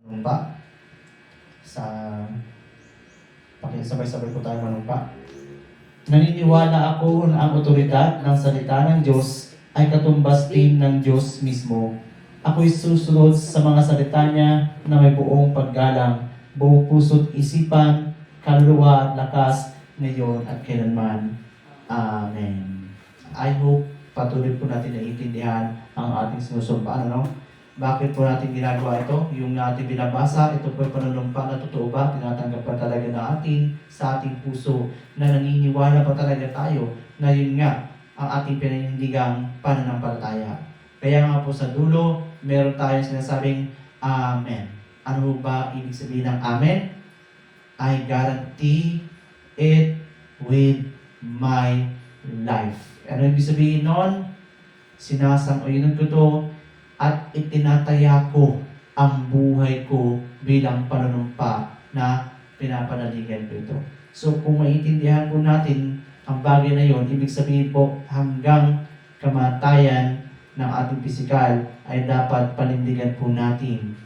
manumpa. Sa pakisabay-sabay po tayo manumpa. Naniniwala ako na ang otoridad ng salita ng Diyos ay katumbas din ng Diyos mismo. Ako'y susunod sa mga salita niya na may buong paggalang, buong puso't isipan, kaluluwa at lakas, ngayon at kailanman. Amen. I hope patuloy po natin naiintindihan ang ating sinusumpaan. Ano? Bakit po natin ginagawa ito? Yung ating binabasa, ito po yung panunumpa na totoo ba? Tinatanggap pa talaga natin sa ating puso na naniniwala pa talaga tayo na yun nga ang ating pinanindigang pananampalataya. Kaya nga po sa dulo, meron tayong sinasabing Amen. Ano ba ibig sabihin ng Amen? I guarantee it with my life. Ano ibig sabihin nun? Sinasang-ayunan ko to at itinataya ko ang buhay ko bilang panunumpa na pinapanaligan ko ito. So kung maiintindihan po natin ang bagay na yon, ibig sabihin po hanggang kamatayan ng ating pisikal ay dapat panindigan po natin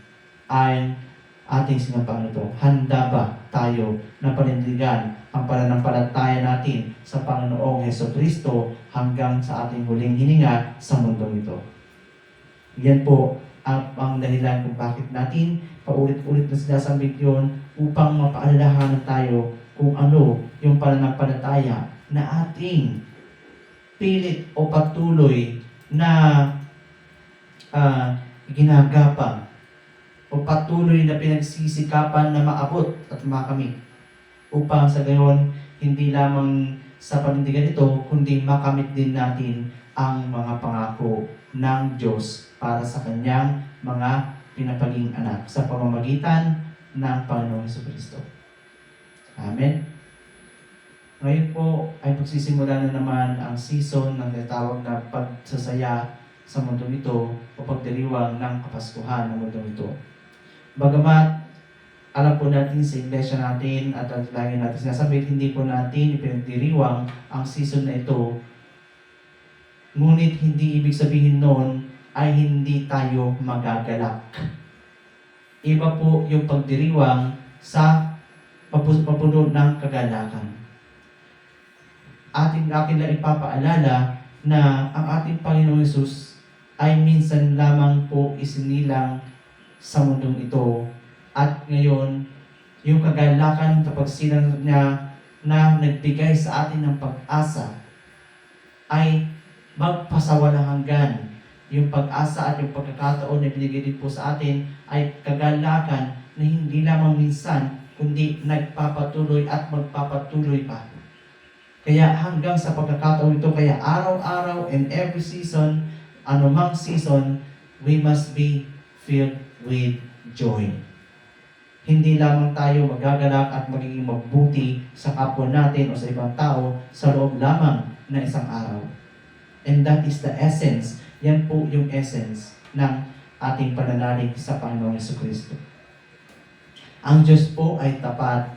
ay ating sinampang ito. Handa ba tayo na panindigan ang pananampalataya natin sa Panginoong Hesukristo hanggang sa ating huling hininga sa mundong ito? Yan po ang dahilan kung bakit natin paulit-ulit na sinasambit yun upang mapaalalahanan tayo kung ano yung pananampalataya na ating pilit o patuloy na ginagapang o patuloy na pinagsisikapan na maabot at makamit upang sa gayon hindi lamang sa panindigan ito kundi makamit din natin ang mga pangako ng Diyos para sa kanyang mga pinapaging anak sa pamamagitan ng Panginoong Hesukristo. Amen. Ngayon po ay pagsisimula na naman ang season ng tinatawag na pagsasaya sa mundong ito o pagdiriwang ng Kapaskuhan ng mundong ito. Bagamat alam po natin sa iglesia natin at lagi natin sinasabi, hindi po natin ipinagdiriwang ang season na ito. Ngunit hindi ibig sabihin noon ay hindi tayo magagalak. Iba po yung pagdiriwang sa papuno ng kagalakan. Akin lang ipapaalala na ang ating Panginoong Hesus ay minsan lamang po isinilang sa mundong ito. At ngayon, yung kagalakan sa pagsilang niya na nagbigay sa atin ng pag-asa ay magpasawalang hanggan. Yung pag-asa at yung pagkakataon na binigay din po sa atin ay kagalakan na hindi lamang minsan, kundi nagpapatuloy at magpapatuloy pa. Kaya hanggang sa pagkakataon ito, kaya araw-araw and every season, anumang season, we must be filled with joy. Hindi lamang tayo magagalak at magiging mabuti sa kapwa natin o sa ibang tao sa loob lamang na isang araw. And that is the essence. Yan po yung essence ng ating pananalig sa Panginoong Hesukristo. Ang Diyos po ay tapat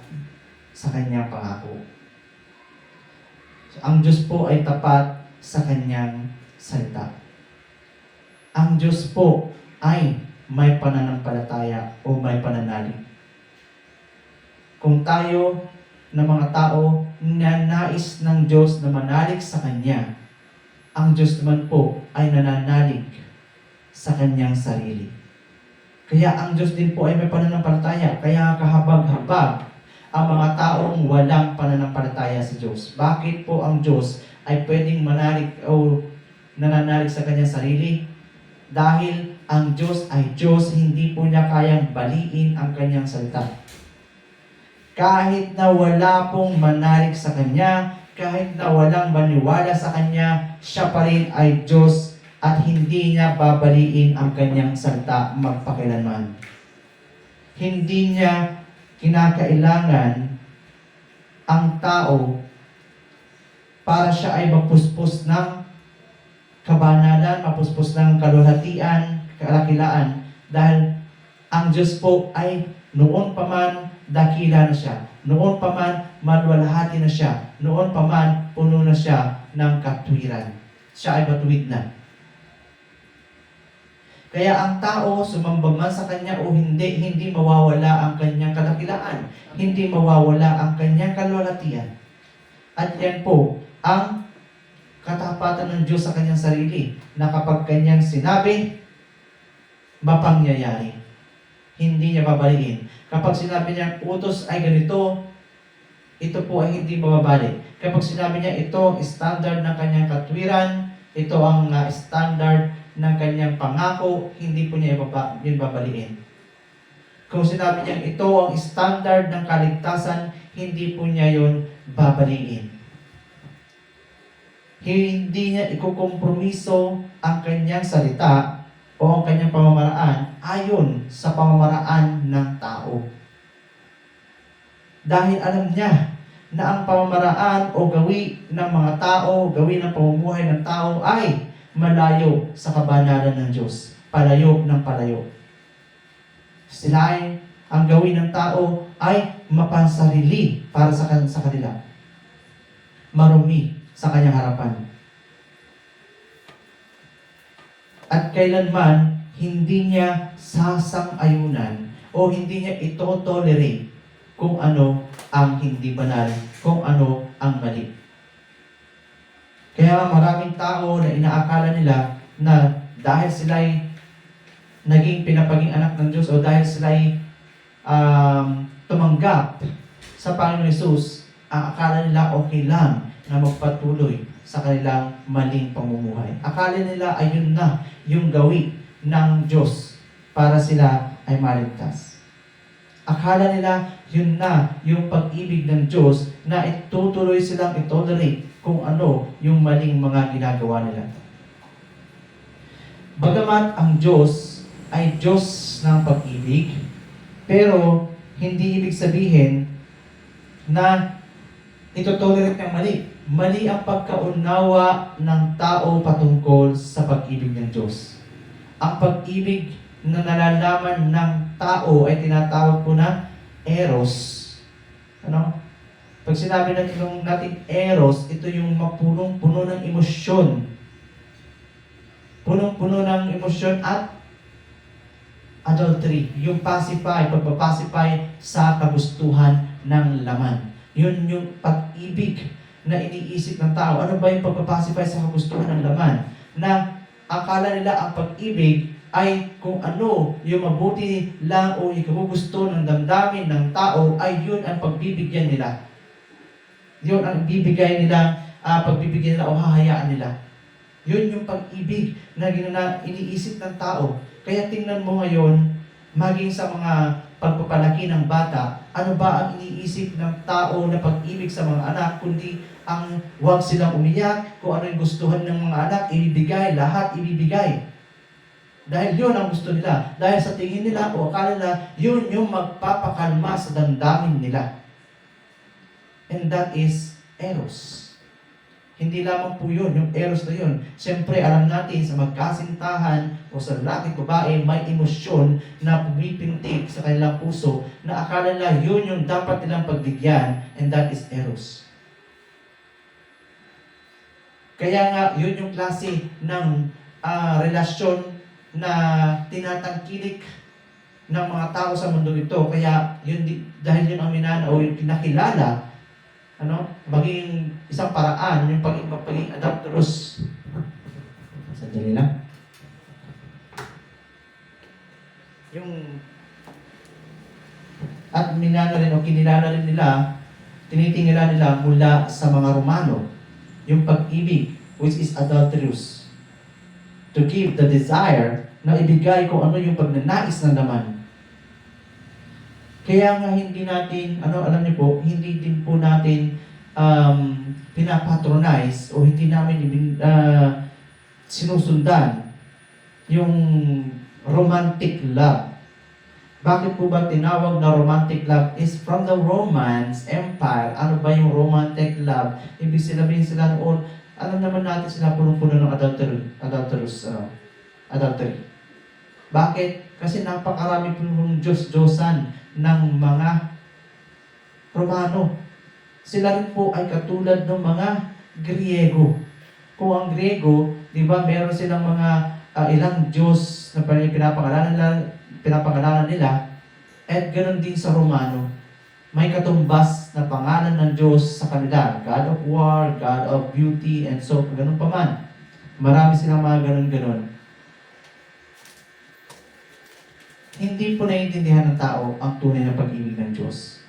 sa kanyang pangako. Ang Diyos po ay tapat sa kanyang salita. Ang Diyos po ay may pananampalataya o may pananalig. Kung tayo na mga tao na nais ng Diyos na manalig sa Kanya, ang Diyos naman po ay nananalig sa Kanyang sarili. Kaya ang Diyos din po ay may pananampalataya. Kaya kahabag-habag ang mga taong walang pananampalataya sa Diyos. Bakit po ang Diyos ay pwedeng manalig o nananalig sa Kanyang sarili? Dahil ang Diyos ay Diyos, hindi po niya kayang baliin ang Kanyang salita. Kahit na wala pong manalig sa Kanya, kahit na walang maniwala sa Kanya, siya pa rin ay Diyos at hindi niya babaliin ang Kanyang salita magpakailanman. Hindi niya kinakailangan ang tao para siya ay mapuspos ng kabanalan, mapuspos ng kaluhatian, kalakilaan, dahil ang Diyos po ay noon pa man dakila na siya, noon pa man maluwalhati na siya, noon pa man puno na siya ng katwiran. Siya ay matuwid na. Kaya ang tao, sumamba man sa kanya o hindi, hindi mawawala ang kanyang kadakilaan. Hindi mawawala ang kanyang kalwalatian. At yan po, ang katapatan ng Diyos sa kanyang sarili, na kapag kanyang sinabi, mapangyayari. Hindi niya babaliin. Kapag sinabi niya, utos ay ganito, ito po ay hindi mababalik. Kapag sinabi niya, ito, standard ng kanyang katwiran, ito ang standard ng kanyang pangako, hindi po niya yun babaliin. Kung sinabi niya, ito ang standard ng kaligtasan, hindi po niya yun babaliin. Hindi niya ikukompromiso ang kanyang salita o ang kanyang pamamaraan ayon sa pamamaraan ng tao. Dahil alam niya na ang pamamaraan o gawi ng mga tao, gawi ng pamumuhay ng tao ay malayo sa kabanalan ng Diyos. Palayo ng palayo. Sila ay, ang gawin ng tao ay mapansarili para sa kanila. Marumi sa kanyang harapan. At kailanman, hindi niya sasang-ayunan o hindi niya ito-tolerate kung ano ang hindi banal, kung ano ang mali. Kaya maraming tao na inaakala nila na dahil sila'y naging pinapaging anak ng Diyos o dahil sila'y tumanggap sa Panginoon Hesus, ang akala nila okay lang na magpatuloy sa kanilang maling pamumuhay. Akala nila ayun na yung gawi ng Diyos para sila ay maligtas. Akala nila yun na yung pag-ibig ng Diyos na itutuloy silang itolerate kung ano yung maling mga ginagawa nila. Bagamat ang Diyos ay Diyos ng pag-ibig, pero hindi ibig sabihin na ito-tolerate ng mali. Mali ang pagkaunawa ng tao patungkol sa pag-ibig ng Diyos. Ang pag-ibig na nalalaman ng tao ay tinatawag po na eros. Ano? Pag sinabi natin eros, ito yung mapunong-puno ng emosyon. Punong-puno ng emosyon at adultery. Yung pacify, pagpapacify sa kagustuhan ng laman. Yun yung pag-ibig na iniisip ng tao. Ano ba yung pagpapacify sa kagustuhan ng laman? Na akala nila ang pag-ibig ay kung ano yung mabuti lang o ikagusto ng damdamin ng tao ay yun ang pagbibigyan nila. Yun ang bibigay nila, pagbibigyan nila o hahayaan nila. Yun yung pag-ibig na iniisip ng tao. Kaya tingnan mo ngayon, maging sa mga pagpapalaki ng bata, ano ba ang iniisip ng tao na pag-ibig sa mga anak, kundi ang huwag silang umiyak, kung ano yung gustuhan ng mga anak, ibibigay, lahat ibibigay. Dahil yun ang gusto nila. Dahil sa tingin nila o akala nila, yun yung magpapakalma sa damdamin nila. And that is eros. Hindi lamang po yun, yung eros na yun. Siyempre, alam natin sa magkasintahan o sa lalaki babae, may emosyon na pumipintig sa kanilang puso na akala nila yun yung dapat nilang pagbigyan, and that is eros. Kaya nga, yun yung klase ng relasyon na tinatangkilik ng mga tao sa mundo ito. Kaya, yun, dahil yun ang minana o yung pinakilala, maging isang paraan, yung pagiging adulterous. Sandali lang. At minana rin o kinilala rin nila, tinitingala nila mula sa mga Romano, yung pag-ibig, which is adulterous. To give the desire na ibigay kung ano yung pagnanais ng laman. Kaya nga hindi natin, alam niyo po, hindi din po natin pinapatronize o hindi namin sinusundan yung romantic love. Bakit po ba tinawag na romantic love? Is from the Romans Empire. Ano ba yung romantic love? Ibig sabihin sila noon, alam naman natin sila punong-puno ng adultery. Bakit? Kasi napakarami po ng Diyos-Diyosan ng mga Romano. Sila rin po ay katulad ng mga Griego. Kung ang Griego, di ba, meron silang mga ilang Diyos Diyos na pinapangalanan nila, at ganoon din sa Romano. May katumbas na pangalan ng Diyos sa kanila. God of War, God of Beauty, and so ganun pa man. Marami silang mga ganun-ganun. Hindi po naiintindihan ng tao ang tunay na pag-ibig ng Diyos.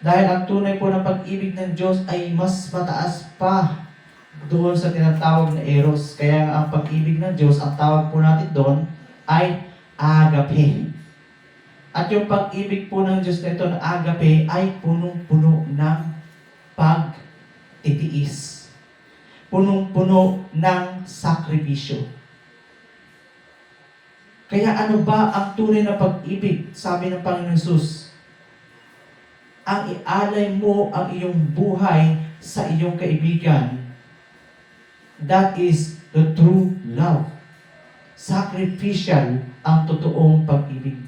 Dahil ang tunay po ng pag-ibig ng Diyos ay mas mataas pa doon sa tinatawag na eros. Kaya nga ang pag-ibig ng Diyos, ang tawag po natin doon ay agape. At yung pag-ibig po ng Diyos na ito na agape ay punong-puno ng pagtitiis. Punong-puno ng sakripisyo. Kaya ano ba ang tunay na pag-ibig? Sabi ng Panginoon Hesus, ang ialay mo ang iyong buhay sa iyong kaibigan. That is the true love. Sacrificial ang totoong pag-ibig.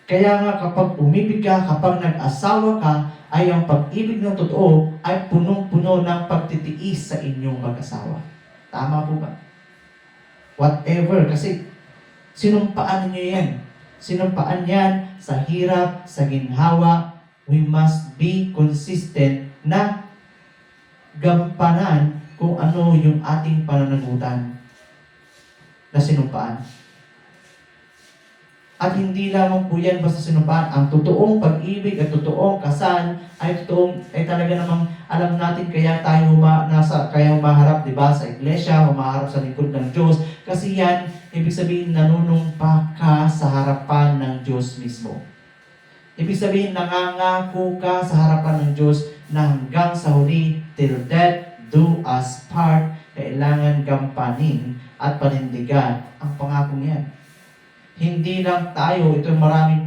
Kaya nga kapag umibig ka, kapag nag-asawa ka, ay ang pag-ibig ng totoo ay punong-puno ng pagtitiis sa inyong mag-asawa. Tama po ba? Whatever, kasi sinumpaan niyo yan. Sinumpaan yan sa hirap, sa ginhawa. We must be consistent na gampanan kung ano yung ating pananagutan na sinumpaan. At hindi lamang po yan basta sinumpaan. Ang totoong pag-ibig at totoong kasal ay talaga namang alam natin kaya tayo humaharap, di ba, sa iglesia, humaharap sa likod ng Diyos. Kasi yan, ibig sabihin, nanunumpa ka sa harapan ng Diyos mismo. Ibig sabihin, nangangako ka sa harapan ng Diyos na hanggang sa huli, till death do us part, kailangan gampanin at panindigan ang pangakong yan. Hindi lang tayo, ito maraming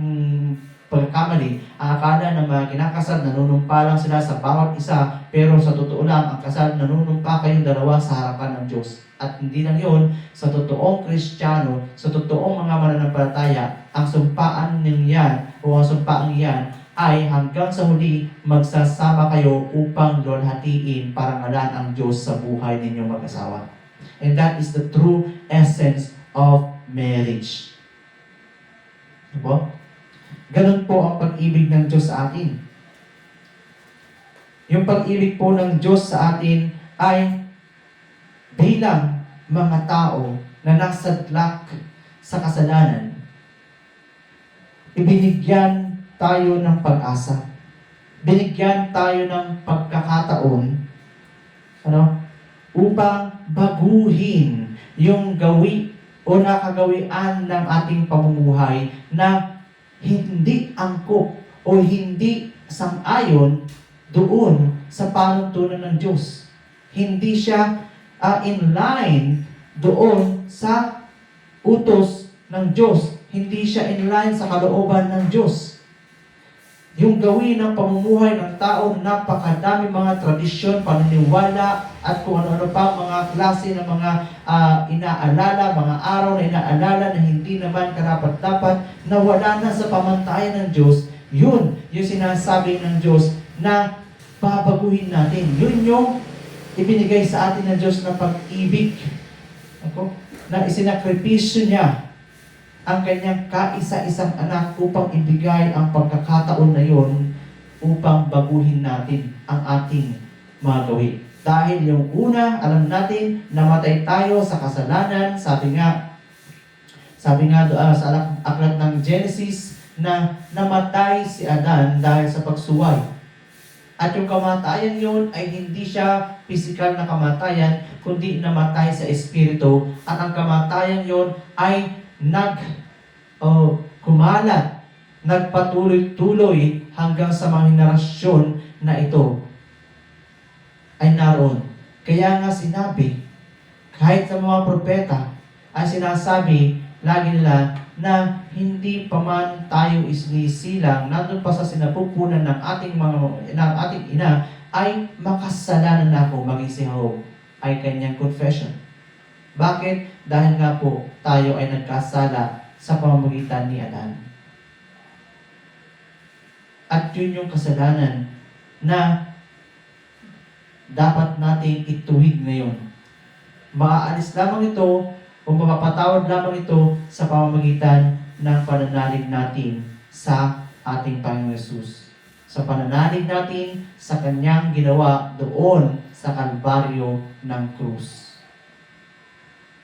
pagkamali, ang akala ng mga kinakasal, nanunumpa lang sila sa bawat isa, pero sa totoo lang, ang kasal, nanunumpa kayong dalawa sa harapan ng Diyos. At hindi lang yun, sa totoong Kristiyano, sa totoong mga mananampalataya, ang sumpaan niyan o ang sumpaan niyan ay hanggang sa huli magsasama kayo upang luwalhatiin parangalan ang Diyos sa buhay ninyong mag-asawa. And that is the true essence of marriage. Diba? Ganun po ang pag-ibig ng Diyos sa atin. Yung pag-ibig po ng Diyos sa atin ay bilang mga tao na nasadlak sa kasalanan, ibinigyan tayo ng pag-asa. Binigyan tayo ng pagkakataon upang baguhin yung o nakagawian ng ating pamumuhay na hindi angkop o hindi sang-ayon doon sa panuntunan ng Diyos. Hindi siya in line doon sa utos ng Diyos. Hindi siya in line sa kalooban ng Diyos. Yung gawin ng pamumuhay ng tao, napakadami mga tradisyon, paniniwala, at kung ano-ano pa mga klase ng mga inaalala, mga araw na inaalala na hindi naman karapat-dapat, na wala na sa pamantayan ng Diyos. Yun yung sinasabi ng Diyos na babaguhin natin. Yun yung ibinigay sa atin ng Diyos na pag-ibig. Na isinakripisyo niya ang kanyang kaisa-isang anak upang ibigay ang pagkakataon na yon upang baguhin natin ang ating mga gawin. Dahil yung una, alam natin, namatay tayo sa kasalanan. Sabi nga sa aklat ng Genesis na namatay si Adan dahil sa pagsuway. At yung kamatayan yun ay hindi siya physical na kamatayan, kundi namatay sa espiritu. At ang kamatayan yun ay kumalat, nagpatuloy-tuloy hanggang sa mga henerasyon na ito ay naroon. Kaya nga sinabi, kahit sa mga propeta, ay sinasabi lagi nila na hindi pa man tayo isisilang, nandun pa sa sinapupunan ng ating ina, ay makasalanan na ako, maging si Job, ay kanyang confession. Bakit? Dahil nga po, tayo ay nagkasala sa pamamagitan ni Adan. At yun yung kasalanan na dapat nating ituwid ngayon. Maaalis lamang ito o o mapapatawad lamang ito sa pamamagitan ng pananalig natin sa ating Panginoon Yesus. Sa pananalig natin sa Kanyang ginawa doon sa Kalbaryo ng krus.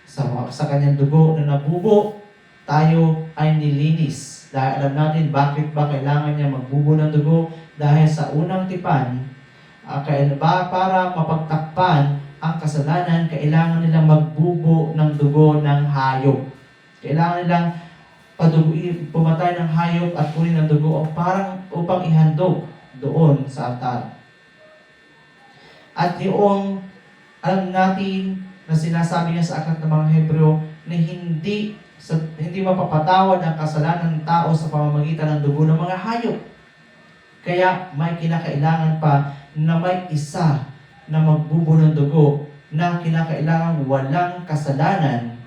Sa Kanyang dugo na nabubo, tayo ay nilinis. Dahil alam natin bakit ba kailangan niya magbubo ng dugo? Dahil sa unang tipan, para mapagtakpan ang kasalanan, kailangan nilang magbubo ng dugo ng hayop. Kailangan nilang pumatay ng hayop at kunin ng dugo upang ihandog doon sa altar. At yung alam natin na sinasabi niya sa aklat ng mga Hebreo na hindi mapapatawad ang kasalanan ng tao sa pamamagitan ng dugo ng mga hayop. Kaya may kinakailangan pa na may isa na magbubo ng dugo na kinakailangan walang kasalanan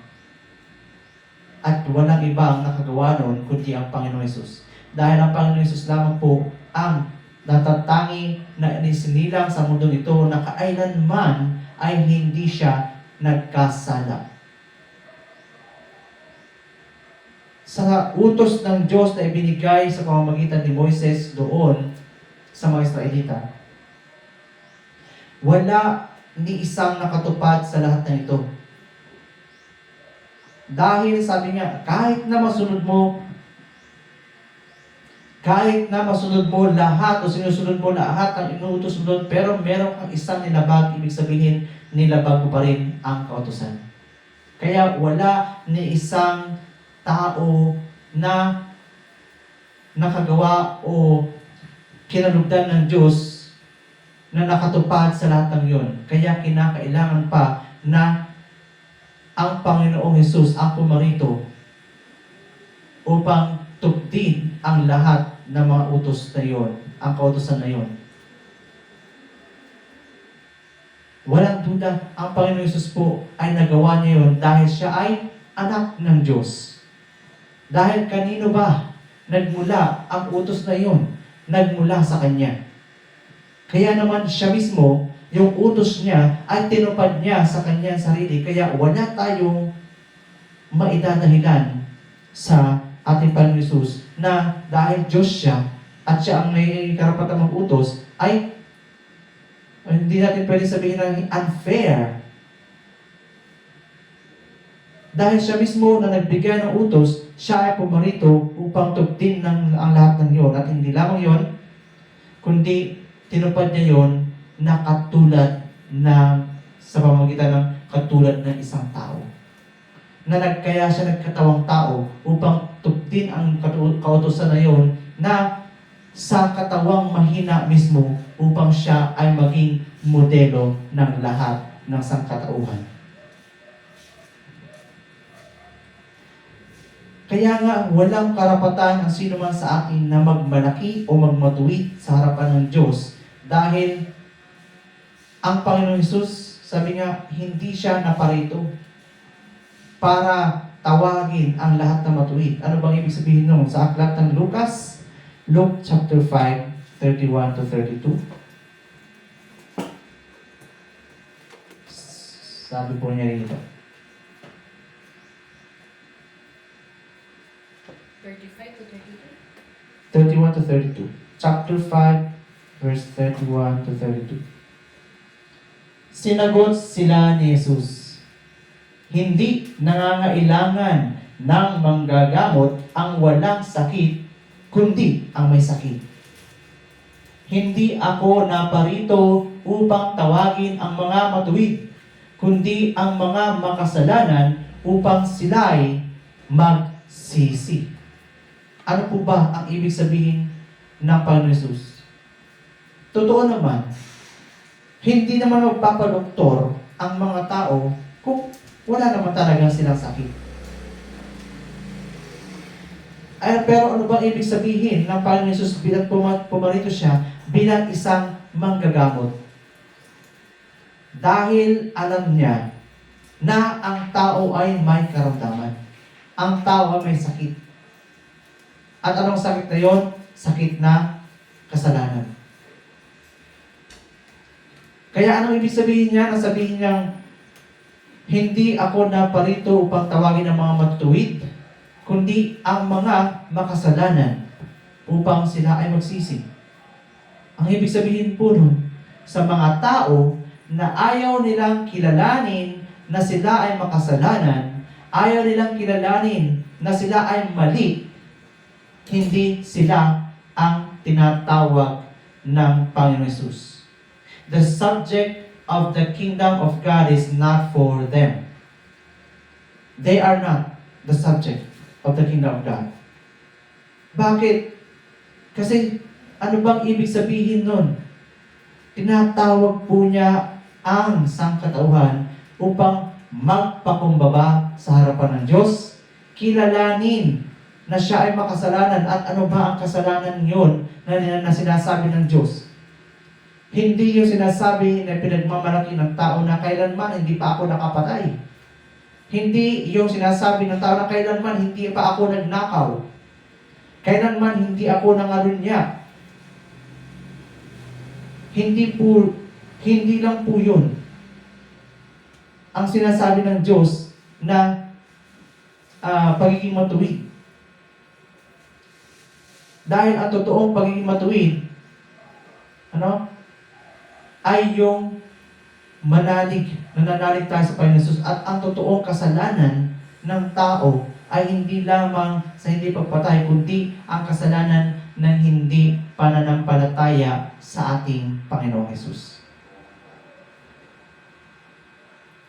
at walang ibang nakagawa nun kundi ang Panginoon Hesus. Dahil ang Panginoon Hesus lamang po ang natatangi na isinilang sa mundong ito na kailanman ay hindi siya nagkasala. Sa utos ng Diyos na ibinigay sa pamamagitan ni Moises doon sa mga Israelita, wala ni isang nakatupad sa lahat ng ito. Dahil sabi niya, kahit na masunod mo lahat o sinusunod mo lahat ang inuutos mo doon, pero meron kang isang nilabag, ibig sabihin, nilabag mo pa rin ang kautusan. Kaya wala ni isang tao na nakagawa o kinalugdan ng Diyos na nakatupad sa lahat ng yun. Kaya kinakailangan pa na ang Panginoong Hesus ang pumarito upang tupdin ang lahat ng mga utos na yun, ang kautusan na yun. Walang duda, ang Panginoong Hesus po ay nagawa niya yun dahil siya ay anak ng Diyos. Dahil kanino ba nagmula ang utos na yun? Nagmula sa Kanya. Kaya naman siya mismo, yung utos niya ay tinupad niya sa kanyang sarili. Kaya wala tayong maidadahilan sa ating Panginoon Hesus na dahil Diyos siya at siya ang may karapatang mag-utos, ay hindi natin pwede sabihin na unfair. Dahil siya mismo na nagbigay ng utos, siya ay pumarito upang tupdin ang lahat ng yon. At hindi lamang yon, kundi tinupad niya yon na katulad sa pamamagitan ng katulad ng isang tao. Kaya siya nagkatawang tao upang tupdin ang kautusan na yon na sa katawang mahina mismo upang siya ay maging modelo ng lahat ng sangkatauhan. Kaya nga, walang karapatan ang sino man sa atin na magmalaki o magmatuwid sa harapan ng Diyos dahil ang Panginoon Hesus, sabi nga, hindi siya naparito para tawagin ang lahat na matuwid. Ano bang ibig sabihin nun? Sa aklat ng Lucas, Luke chapter 5, 31 to 32. Sabi po niya rito. 35 to 31 32? to 32. Chapter 5, verse 31 to 32. Sinagot sila ni Jesus, hindi nangangailangan ng manggagamot ang walang sakit, kundi ang may sakit. Hindi ako naparito upang tawagin ang mga matuwid, kundi ang mga makasalanan upang sila'y magsisi. Ano po ba ang ibig sabihin ng Panginoon Jesus? Totoo naman, hindi naman magpapaluktor ang mga tao kung wala naman talagang silang sakit. Pero ano bang ibig sabihin ng Panginoon Jesus bilang pumarito siya bilang isang manggagamot? Dahil alam niya na ang tao ay may karamdaman. Ang tao ay may sakit. At anong sakit na yon? Sakit na kasalanan. Kaya anong ibig sabihin niya? Nasabihin niyang Hindi ako naparito upang tawagin ang mga matutuwid, kundi ang mga makasalanan upang sila ay magsisi. Ang ibig sabihin po nun, sa mga tao na ayaw nilang kilalanin na sila ay makasalanan, ayaw nilang kilalanin na sila ay mali, hindi sila ang tinatawag ng Panginoon Hesus. The subject of the kingdom of God is not for them. They are not the subject of the kingdom of God. Bakit? Kasi ano bang ibig sabihin nun? Tinatawag po niya ang sangkatauhan upang magpakumbaba sa harapan ng Diyos, kilalanin na siya ay makasalanan at ano ba ang kasalanan yun na sinasabi ng Diyos. Hindi yung sinasabi na pinagmamalaki ng tao na kailanman hindi pa ako nakapatay. Hindi yung sinasabi ng tao na kailanman hindi pa ako nagnakaw. Kailanman hindi ako nangarunya. Hindi lang po yun ang sinasabi ng Diyos na pagiging matuwid. Dahil ang totoong pagiging matuwid, ay yung nananalig tayo sa Panginoon Jesus, at ang totoong kasalanan ng tao ay hindi lamang sa hindi pagpatay, kundi ang kasalanan ng hindi pananampalataya sa ating Panginoong Jesus.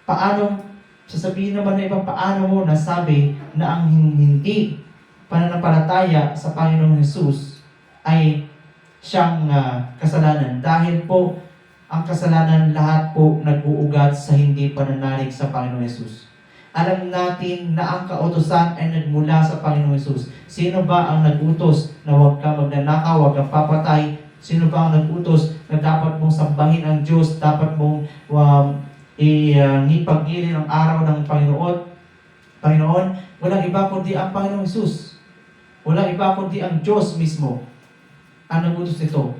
Paano, sasabihin naman na ibang paano mo nasabi na ang hindi pananampalataya sa Panginoong Jesus ay siyang kasalanan? Dahil po, ang kasalanan lahat po nag-uugat sa hindi pananalig sa Panginoong Jesus. Alam natin na ang kautusan ay nagmula sa Panginoong Jesus. Sino ba ang nag-utos na huwag ka magnanakaw, huwag kang papatay? Sino ba ang nag-utos na dapat mong sambahin ang Diyos, dapat mong ipagilin ang araw ng Panginoon? Walang iba kundi ang Panginoong Jesus. Walang iba kundi ang Diyos mismo ang nag-utos nito.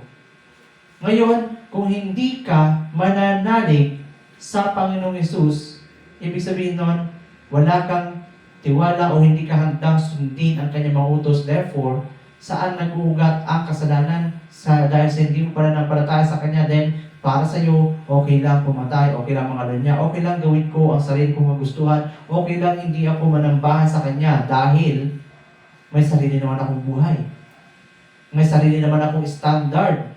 Ngayon, kung hindi ka mananalig sa Panginoong Jesus, ibig sabihin nun, wala kang tiwala o hindi ka handang sundin ang kanyang mga utos. Therefore, saan nag-uugat ang kasalanan? Dahil sa hindi mo pananampalataya sa kanya, then para sa iyo, okay lang pumatay, okay lang mga niya, okay lang gawin ko ang sarili kong magustuhan, okay lang hindi ako manambahan sa kanya dahil may sarili naman akong buhay. May sarili naman akong standard.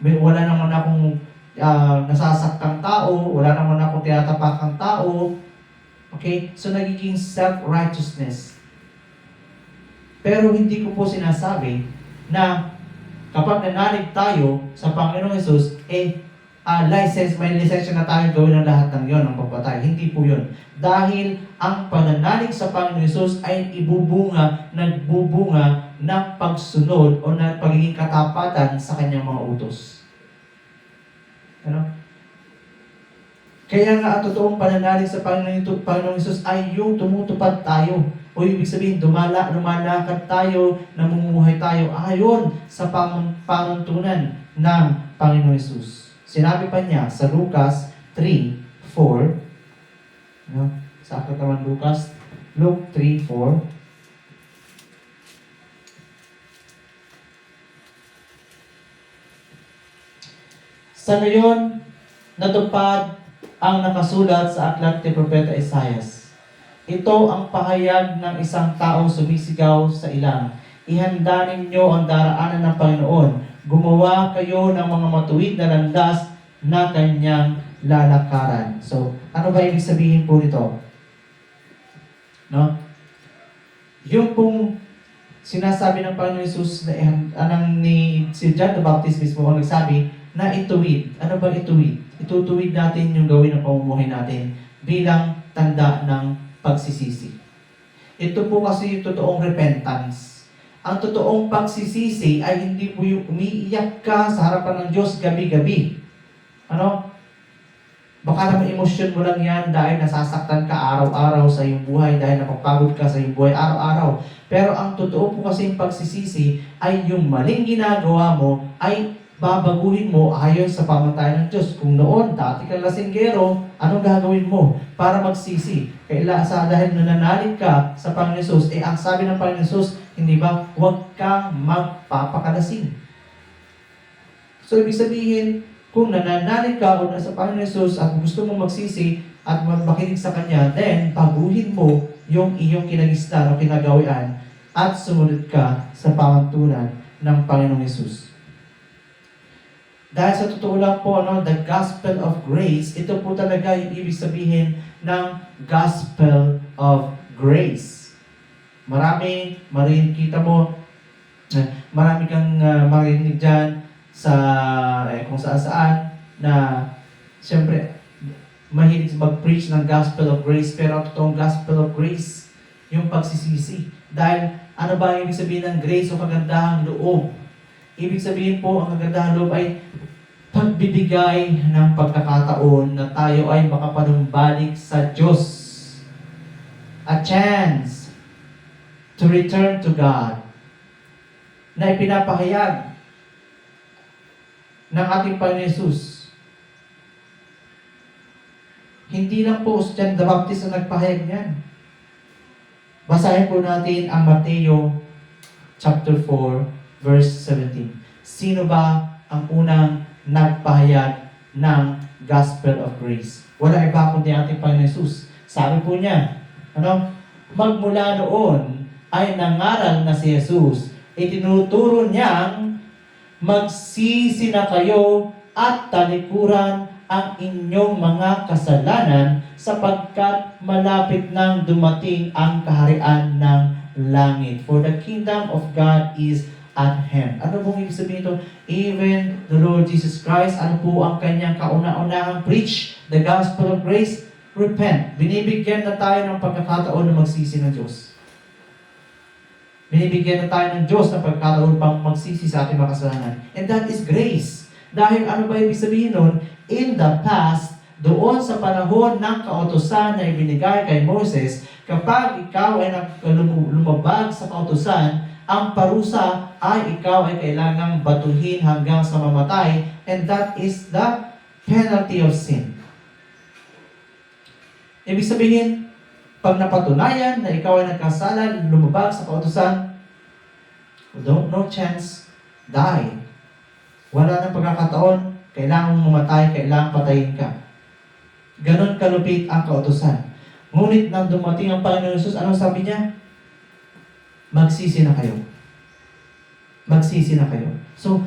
Wala naman akong nasasaktang tao, wala naman akong tinatapakang tao. Okay? So, nagiging self-righteousness. Pero hindi ko po sinasabi na kapag nanalig tayo sa Panginoong Jesus, may lisensya na tayo gawin ang lahat ng yon, ang pagpatay. Hindi po yun. Dahil ang pananalig sa Panginoong Jesus ay nagbubunga ng pagsunod o ng pagiging katapatan sa kanyang mga utos. Kaya nga ang totoong pananalig sa Panginoong Jesus ay yung tumutupad tayo. O ibig sabihin, lumalakad tayo, namumuhay tayo ayon sa panuntunan ng Panginoong Jesus. Sinabi pa niya sa Lucas 3:4, sa katawan Luke 3:4, sa ngayon, natupad ang nakasulat sa aklat ni Propeta Isaias. Ito ang pahayag ng isang taong sumisigaw sa ilang. Ihanda ninyo ang daraanan ng Panginoon. Gumawa kayo ng mga matuwid na landas na kanyang lalakaran. So, ano ba ibig sabihin po nito? Yung pong sinasabi ng Panginoon Jesus si John the Baptist mismo ang nagsabi na ituwid. Ano ba ituwid? Itutuwid natin yung gawin ng pamumuhay natin bilang tanda ng pagsisisi. Ito po kasi yung totoong repentance. Ang totoong pagsisisi ay hindi po yung umiiyak ka sa harapan ng Diyos gabi-gabi. Baka naman emosyon mo lang yan dahil nasasaktan ka araw-araw sa iyong buhay, dahil napapagod ka sa iyong buhay araw-araw. Pero ang totoo po kasi yung pagsisisi ay yung maling ginagawa mo ay babaguhin mo ayon sa pamantayan ng Diyos. Kung noon, dati kang lasinggero, anong gagawin mo para magsisi? Dahil nananalig ka sa Panginoon Jesus, ang sabi ng Panginoon Jesus, hindi ba, huwag kang magpapakalasing. So, ibig sabihin, kung nananalig ka o nasa Panginoon Jesus at gusto mong magsisi at makinig sa Kanya, then baguhin mo yung iyong kinagisnan o kinagawian at sumunod ka sa pamantunan ng Panginoong Jesus. Dahil sa totoo lang po, the gospel of grace, ito po talaga yung ibig sabihin ng gospel of grace. Kita mo, marami kang marinig dyan sa kung saan na siyempre mahilig mag-preach ng gospel of grace, pero ang totoong gospel of grace, yung pagsisisi. Dahil ano ba yung ibig sabihin ng grace o kagandahang loob? Ibig sabihin po, ang kagandahang loob ay pagbibigay ng pagkakataon na tayo ay makapanumbalik sa Diyos. A chance to return to God na ipinapahayag ng ating Panginoon Jesus. Hindi lang po si John the Baptist ang nagpahayag niyan. Basahin po natin ang Mateo chapter 4 verse 17. Sino ba ang unang nagpahayag ng gospel of grace? Wala iba kundi ating Panginoon Jesus. Sabi po niya, magmula noon ay nangaral na si Jesus. Itinuturo niyang magsisi na kayo at talikuran ang inyong mga kasalanan sapagkat malapit nang dumating ang kaharian ng langit. For the kingdom of God is at hand. Ano pong ibig sabihin ito? Even the Lord Jesus Christ, ano po ang kanyang kauna-unahang preach? The gospel of grace, repent. Binibigyan na tayo ng pagkakataon na magsisi ng Diyos. Binibigyan na tayo ng Diyos ng pagkakataon pang magsisi sa ating mga kasalanan. And that is grace. Dahil ano ba ibig sabihin nun? In the past, doon sa panahon ng kautusan na ibinigay kay Moses, kapag ikaw ay lumabag sa kautusan, ang parusa ay ikaw ay kailangang batuhin hanggang sa mamatay, and that is the penalty of sin. Ibig sabihin, pag napatunayan na ikaw ay nagkasala, lumabag sa kautusan, no chance, die. Wala nang pagkakataon, kailangang mamatay, kailangang patayin ka. Ganon kalupit ang kautusan. Ngunit nang dumating ang Panginoon Jesus, anong sabi niya? Magsisi na kayo. Magsisi na kayo. So,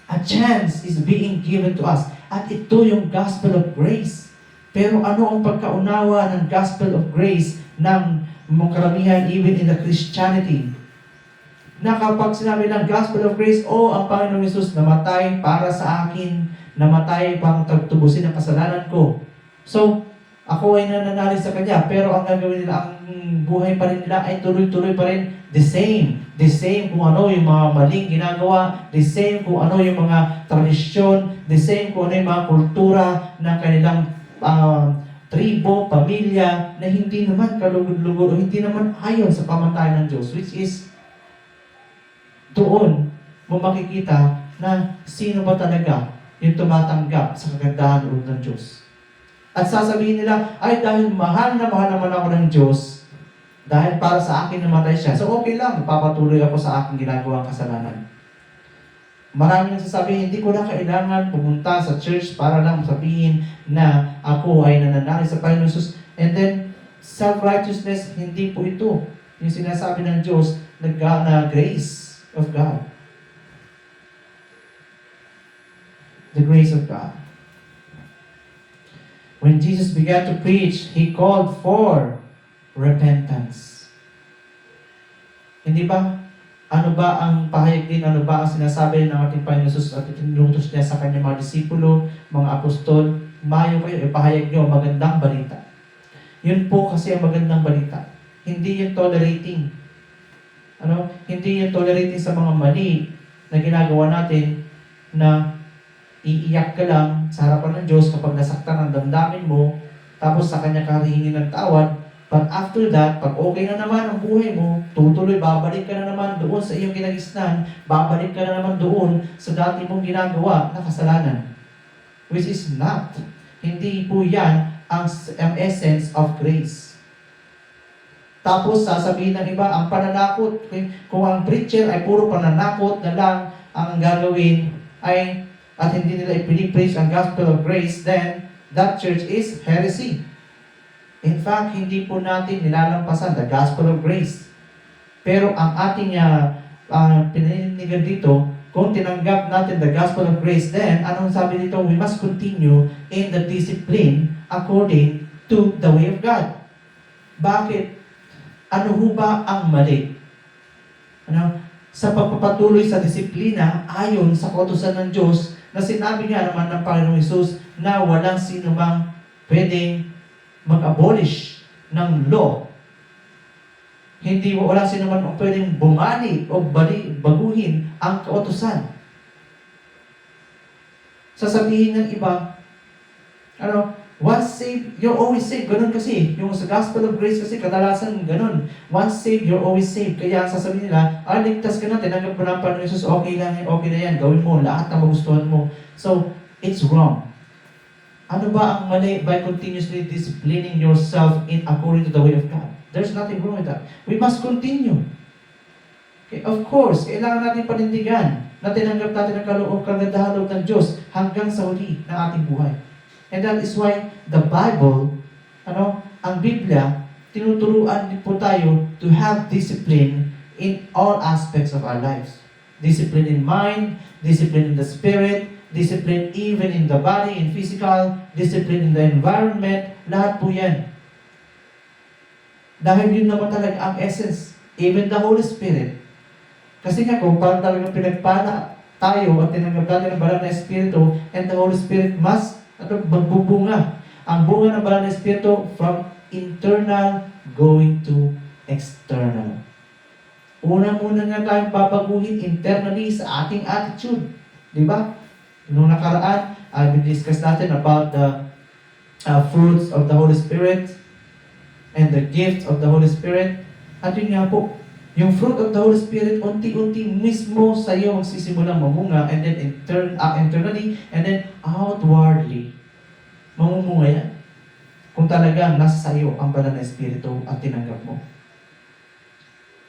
a chance is being given to us. At ito yung gospel of grace. Pero ano ang pagkaunawa ng gospel of grace ng karamihan even in the Christianity? Na kapag sinabi ng gospel of grace, ang Panginoong Jesus namatay para sa akin, namatay pang tubusin ang kasalanan ko. So, ako ay nananalig sa Kanya, pero ang gagawin nila, ang buhay pa rin nila ay tuloy-tuloy pa rin the same. The same kung ano yung mga maling ginagawa, the same kung ano yung mga tradisyon, the same kung ano yung mga kultura ng kanilang tribo, pamilya, na hindi naman kalugod-lugod o hindi naman ayon sa pamantayan ng Diyos, which is doon mo makikita na sino ba talaga yung tumatanggap sa kagandahan loob ng Diyos. At sasabihin nila, ay dahil mahal na mahal naman ako ng Diyos, dahil para sa akin namatay siya, so okay lang, papatuloy ako sa aking ginagawang kasalanan. Maraming nagsasabi, hindi ko na kailangan pumunta sa church para lang sabihin na ako ay nananalig sa Panginoon Jesus. And then, self-righteousness, hindi po ito yung sinasabi ng Diyos na grace of God. The grace of God. When Jesus began to preach, He called for repentance. Hindi ba? Ano ba ang pahayag din? Ano ba ang sinasabi ng ating Panginoon Jesus at itinutos niya sa kanyang mga disipulo, mga apostol? Mayo kayo, ipahayag niyo ang magandang balita. Yun po kasi ang magandang balita. Hindi yung tolerating. Hindi yung tolerating sa mga mali na ginagawa natin na iiyak ka lang sa harapan ng Diyos kapag nasaktan ang damdamin mo, tapos sa Kanya ka hihingi ng tawad, But after that, pag okay na naman ang buhay mo, tutuloy, babalik ka na naman doon sa iyong kinagisnan, babalik ka na naman doon sa dati mong ginagawa na kasalanan. Which is not. Hindi po yan ang essence of grace. Tapos sasabihin ng iba, ang pananakot, kung ang preacher ay puro pananakot na lang ang gagawin ay at hindi nila ipinipreach ang gospel of grace, then that church is heresy. In fact, hindi po natin nilalampasan the gospel of grace. Pero ang ating pinaninigan dito, kung tinanggap natin the gospel of grace, then anong sabi dito? We must continue in the discipline according to the way of God. Bakit? Ano ho ba ang mali? Sa pagpapatuloy sa disiplina ayon sa kautusan ng Diyos na sinabi nga naman ng Panginoong Hesus na walang sino mang pwedeng mag-abolish ng law. Hindi mo wala sino man pwedeng bumali o baguhin ang kautusan. Sasabihin ng iba, once saved, you're always saved. Ganun kasi. Yung sa gospel of grace kasi kadalasan ganun. Once saved, you're always saved. Kaya sasabihin nila, ligtas ka na, tinanggap mo na ang Panginoon Jesus, okay lang yan, okay na yan, gawin mo lahat na magustuhan mo. So, it's wrong. Ano ba ang mali by continuously disciplining yourself in according to the way of God? There's nothing wrong with that. We must continue. Okay, of course, kailangan natin panindigan na tinanggap natin ang kaloob, kagandahan ng Diyos hanggang sa huli ng ating buhay. And that is why the Bible, ang Biblia, tinuturuan din po tayo to have discipline in all aspects of our lives. Discipline in mind, discipline in the spirit, discipline even in the body, in physical, discipline in the environment, lahat po yan. Dahil yun naman talaga ang essence, even the Holy Spirit. Kasi nga kung parang talagang pinagpala tayo at tinanggap natin ang banal na Espiritu, and the Holy Spirit must magbubunga. Ang bunga ng banal na Espiritu from internal going to external. Una-muna nga tayong babaguhin internally sa ating attitude. Di ba? Noong nakaraan, discuss natin about the fruits of the Holy Spirit and the gifts of the Holy Spirit. At yun nga po, yung fruit of the Holy Spirit, unti-unti mismo sa iyo magsisimulang mamunga, and then internally, and then outwardly. Mamumunga yan. Kung talagang nasa sa iyo ang banal na Espiritu at tinanggap mo.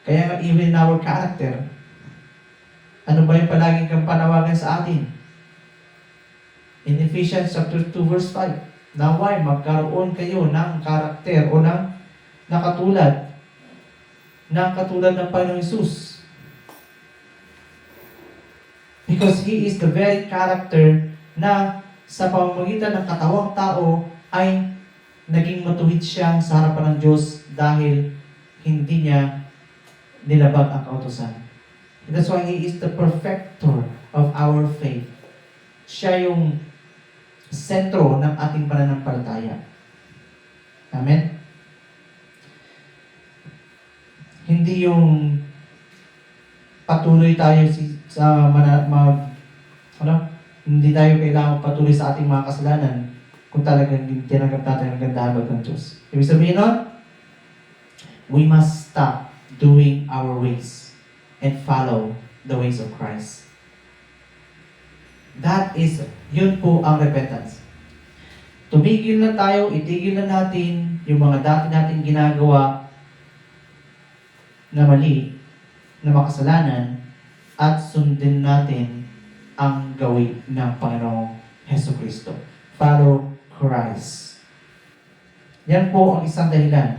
Kaya nga, even in our character, ano ba yung palaging kang panawagan sa atin? In Ephesians chapter 2 verse 5, naway magkaroon kayo ng karakter o ng nakatulad ng Panginoong Hesus. Because He is the very character na sa pamamagitan ng katawang tao ay naging matuwid siya sa harapan ng Diyos dahil hindi niya nilabag ang kautusan. That's why He is the perfecter of our faith. Siya yung sentro ng ating pananampalataya. Amen? Hindi yung patuloy tayo hindi tayo kailangan patuloy sa ating mga kasalanan kung talagang tinanggap natin ang gandahan ng Diyos. Ibig sabihin nun, we must stop doing our ways and follow the ways of Christ. Yun po ang repentance. Tumigil na tayo, itigil na natin yung mga dati natin ginagawa na mali, na makasalanan, at sundin natin ang gawin ng Panginoong Hesukristo. Follow Christ. Yan po ang isang dahilan.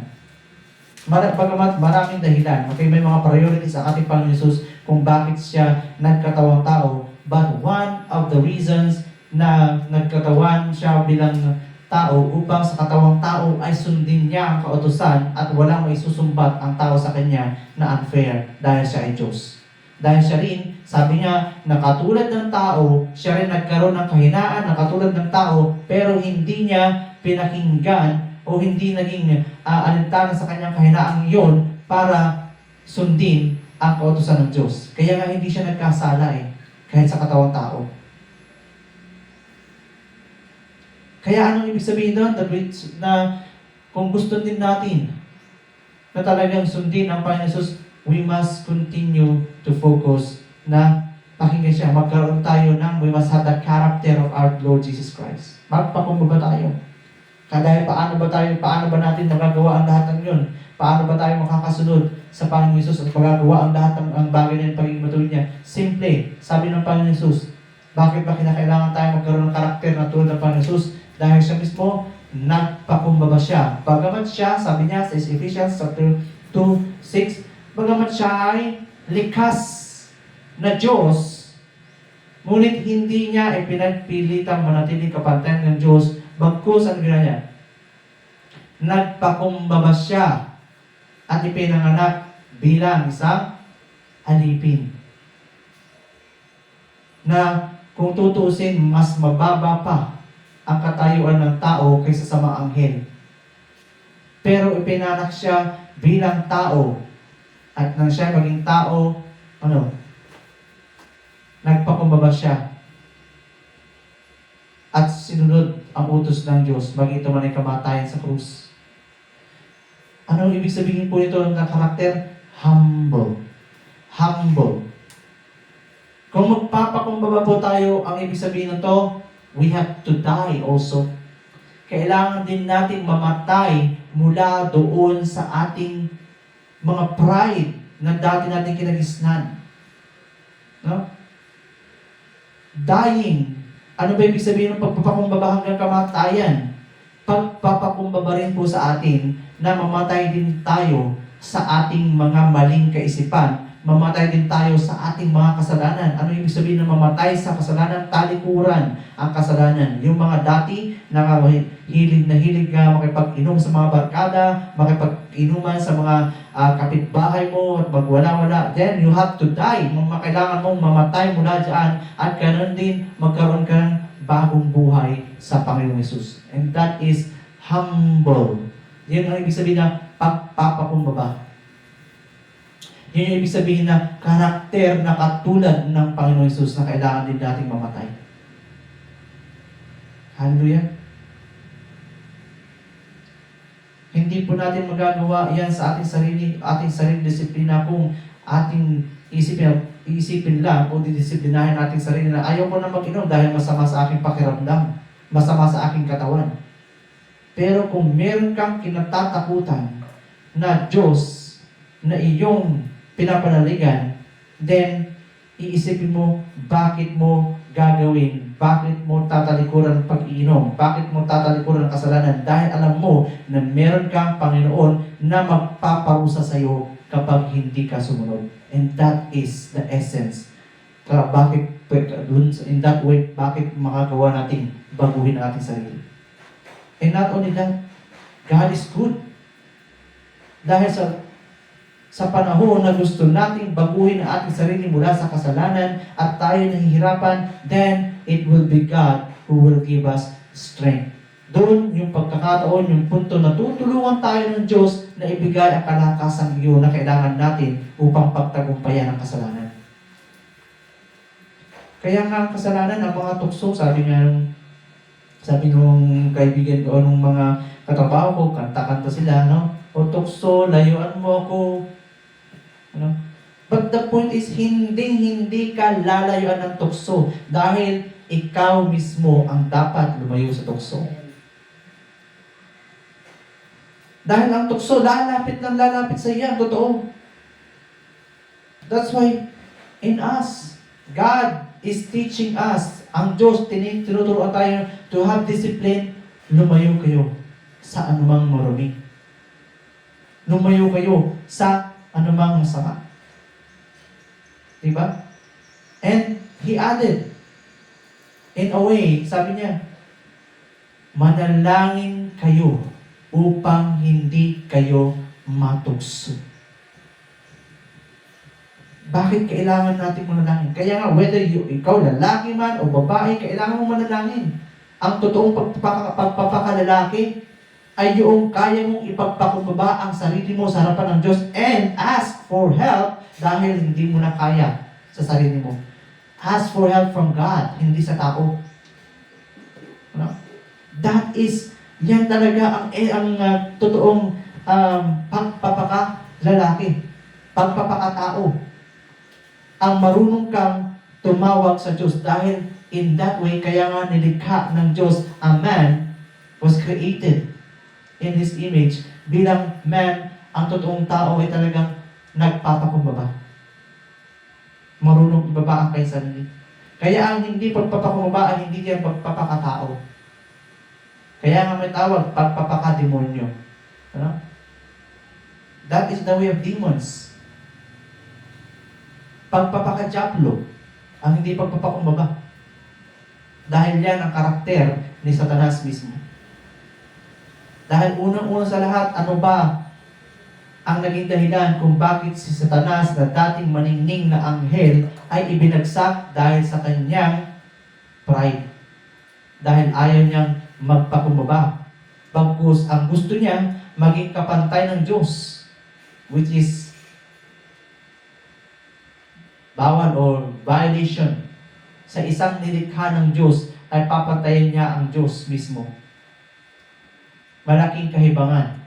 Bagamat maraming dahilan, okay, may mga priorities sa ating Panginoon Jesus kung bakit siya nagkatawang tao. But one of the reasons na nagkatawan siya bilang tao upang sa katawang tao ay sundin niya ang kautusan at walang may susumbat ang tao sa kanya na unfair dahil siya ay Diyos. Dahil siya rin, sabi niya, na katulad ng tao, siya rin nagkaroon ng kahinaan na katulad ng tao, pero hindi niya pinakinggan o hindi naging alintanan sa kanyang kahinaang iyon para sundin ang kautusan ng Diyos. Kaya nga hindi siya nagkasala kahit sa katawang tao. Kaya anong ibig sabihin doon? Na kung gusto din natin na talagang sundin ang Panginoon Jesus, we must continue to focus na pakinggan siya. Magkaroon tayo ng, we must have the character of our Lord Jesus Christ. Magpakumbaba tayo. Kaya paano ba natin magagawa ang lahat ng yun? Paano ba tayo makakasunod sa Panginoon Jesus at magagawa ang lahat ng bagay na yung pagiging matuwid niya? Simple, sabi ng Panginoon Jesus, bakit ba kinakailangan tayo magkaroon ng karakter na tulad ng Panginoon Jesus? Dahil siya mismo, nagpakumbaba siya. Bagamat siya, sabi niya sa Ephesians chapter 2:6, bagamat siya ay likas na Diyos, ngunit hindi niya ipinagpilitang manatiling kapantayan ng Diyos, bagkus ang ginawa niya. Nagpakumbaba siya at ipinanganak bilang isang alipin. Na kung tutuusin, mas mababa pa ang katayuan ng tao kaysa sa mga anghel. Pero ipinanak siya bilang tao. At nang siya maging tao, nagpakumbaba siya. At sinunod ang utos ng Diyos, maging ito man ay kamatayan sa krus. Ano ibig sabihin po nito ng karakter? Humble. Humble. Kung magpapakumbaba po tayo, ang ibig sabihin nito, we have to die also. Kailangan din nating mamatay mula doon sa ating mga pride na dati nating kinagisnan. No? Dying. Ano ba ibig sabihin ng pagpapakumbaba hanggang kamatayan? Pagpapakumbaba rin po sa atin na mamatay din tayo sa ating mga maling kaisipan. Mamatay din tayo sa ating mga kasalanan. Ano ibig sabihin ng mamatay sa kasalanan? Talikuran ang kasalanan. Yung mga dati na hilig nga makipag-inom sa mga barkada, makipag-inuman sa mga kapitbahay mo at magwala-wala, then you have to die. Kailangan mong mamatay mula dyan at ganoon din magkaroon ka ng bagong buhay sa Panginoong Hesus. And that is humble. Yan ang ibig sabihin na pagpapakumbaba. Yan yung ibig sabihin na karakter na katulad ng Panginoong Hesus na kailangan din nating mamatay. Hallelujah. Hindi po natin magagawa yan sa ating sarili disiplina kung ating isipin lang o didisiplinahin natin sarili na ayaw ko na mag-inom dahil masama sa aking pakiramdam, masama sa aking katawan. Pero kung meron kang kinatatakutan na Diyos na iyong pinapanaligan, then iisipin mo bakit mo gagawin, bakit mo tatalikuran ang pag-iinom, bakit mo tatalikuran ang kasalanan, dahil alam mo na meron kang Panginoon na magpaparusa sa iyo kapag hindi ka sumunod. And that is the essence. Bakit in that way, bakit makagawa natin baguhin ang ating sarili. And not only that, God is good. Dahil sa panahon na gusto nating baguhin ang ating sarili mula sa kasalanan at tayo nahihirapan, then it will be God who will give us strength. Doon yung pagkakataon, yung punto na tutulungan tayo ng Diyos na ibigay ang kalakasan yun na kailangan natin upang pagtagumpayan ang kasalanan. Kaya nga ang kasalanan, ang mga tukso, sabi nung kaibigan ko, nung mga katrabaho ko, kanta-kanta sila, no? O tukso, layuan mo ako. Ano? But the point is, hindi ka lalayuan ng tukso dahil ikaw mismo ang dapat lumayo sa tukso. Dahil ang tukso, lalapit sa iyo, totoo. That's why, in us, God is teaching us, ang Diyos, tinuturuan tayo to have discipline, lumayo kayo sa anumang marumi. Lumayo kayo sa anumang masama. Diba? And He added, in a way, sabi niya, manalangin kayo upang hindi kayo matukso. Bakit kailangan natin manalangin? Kaya nga, whether ikaw lalaki man o babae, kailangan mo manalangin. Ang totoong pagpapakalalaki ay yung kaya mong ipagpakumbaba ang sarili mo sa harapan ng Diyos and ask for help dahil hindi mo na kaya sa sarili mo. Ask for help from God, hindi sa tao. That is, yan talaga ang totoong pagpapaka-lalaki, pagpapakatao. Ang marunong kang tumawag sa Diyos dahil in that way, kaya nga nilikha ng Diyos, a man was created in His image. Bilang man, ang totoong tao ay talagang nagpapakumbaba. Marunong ibaba ang kay sarili. Kaya ang hindi pagpapakumbaba ay hindi yan pagpapakatao. Kaya nga may tawag, pagpapakademonyo. Ano? That is the way of demons. Pagpapakadiablo, ang hindi pagpapakumbaba. Dahil yan ang karakter ni Satanas mismo. Dahil unang-una sa lahat, ano ba ang naging dahilan kung bakit si Satanas na dating maningning na anghel ay ibinagsak dahil sa kanyang pride. Dahil ayaw niyang magpakumbaba. Bagkus ang gusto niya maging kapantay ng Diyos, which is bawal or violation. Sa isang nilikha ng Diyos ay papantayin niya ang Diyos mismo. Malaking kahibangan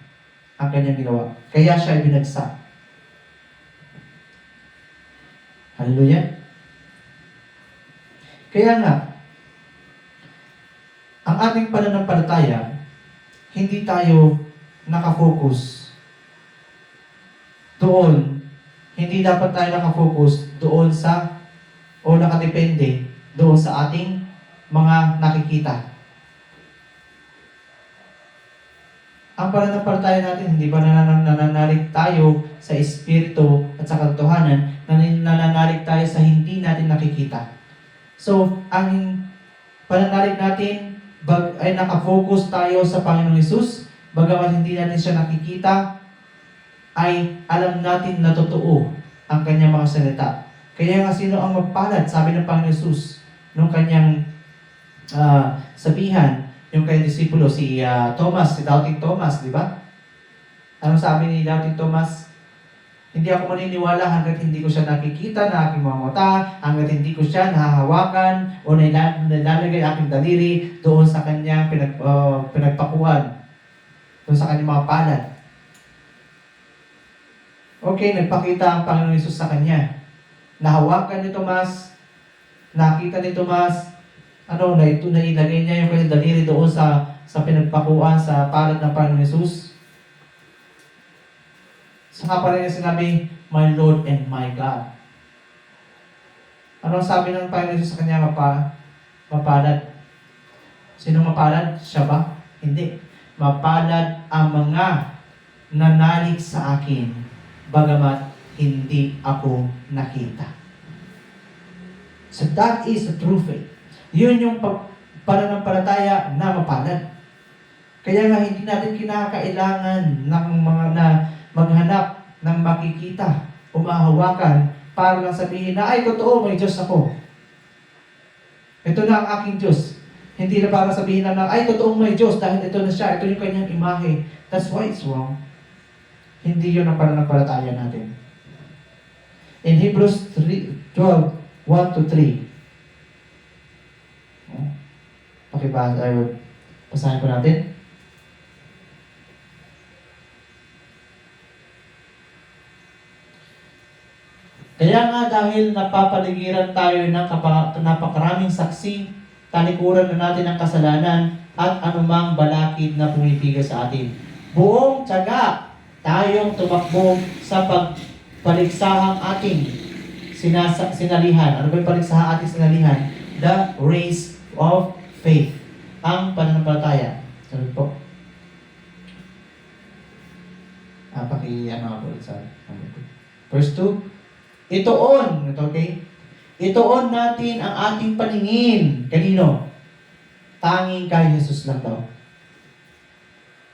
ang kanyang ginawa. Kaya siya ay binagsak. Hallelujah. Kaya nga, ang ating pananampalataya, hindi tayo nakafocus doon. Hindi dapat tayo nakafocus doon sa o nakadepende doon sa ating mga nakikita. Ang pananampalataya natin, hindi ba nananalig tayo sa Espiritu at sa katotohanan, nananalig tayo sa hindi natin nakikita. So, ang pananalig natin ay nakafocus tayo sa Panginoong Hesus, bagamat hindi natin siya nakikita, ay alam natin na totoo ang kanyang mga salita. Kaya nga sino ang magpalad, sabi ng Panginoong Hesus, nung kanyang sabihan, yung kanyang disipulo, si Thomas, si Doubting Thomas, di ba? Anong sabi ni Doubting Thomas? Hindi ako maniniwala hanggat hindi ko siya nakikita na aking mga mata, hanggat hindi ko siya nahahawakan o nilalagay aking daliri doon sa kanyang pinagpakuan, doon sa kanyang mga palad. Okay, nagpakita ang Panginoon Hesus sa kanya. Nahawakan ni Tomas, nakita ni Tomas, nailagay niya yung kanyang daliri doon sa pinagpakuan, sa palad ng Panginoon Hesus. Saka pa rin niya sinabi, my Lord and my God. Ano sabi ng Panginoon Hesus sa kanya, mapalad? Sino mapalad? Siya ba? Hindi. Mapalad ang mga nanalig sa akin, bagamat hindi ako nakita. So that is the true faith. Yun yung pananampalataya na mapalad. Kaya nga hindi natin kinakailangan ng mga na maghanap ng makikita o mahawakan para lang sabihin na, ay totoo, may Diyos ako. Ito na ang aking Diyos. Hindi na para sabihin na, ay totoong may Diyos dahil ito na siya, ito yung kanyang imahe. That's why it's wrong. Hindi yun ang pananampalataya natin. In Hebrews 12, 1-3. Pakibasa, basahin ko natin. Kaya nga dahil napapaligiran tayo ng napakaraming saksi, talikuran na natin ang kasalanan at anumang balakid na pumipiga sa atin. Buong tiyaga tayong tumakbo sa paliksahang ating sinalihan. Ano ba yung paliksahang ating sinalihan? The race of faith. Ang pananampalataya. Sabi po. Verse 2. Itoon, okay? Itoon natin ang ating paningin. Kanino? Tanging kay Jesus lang daw.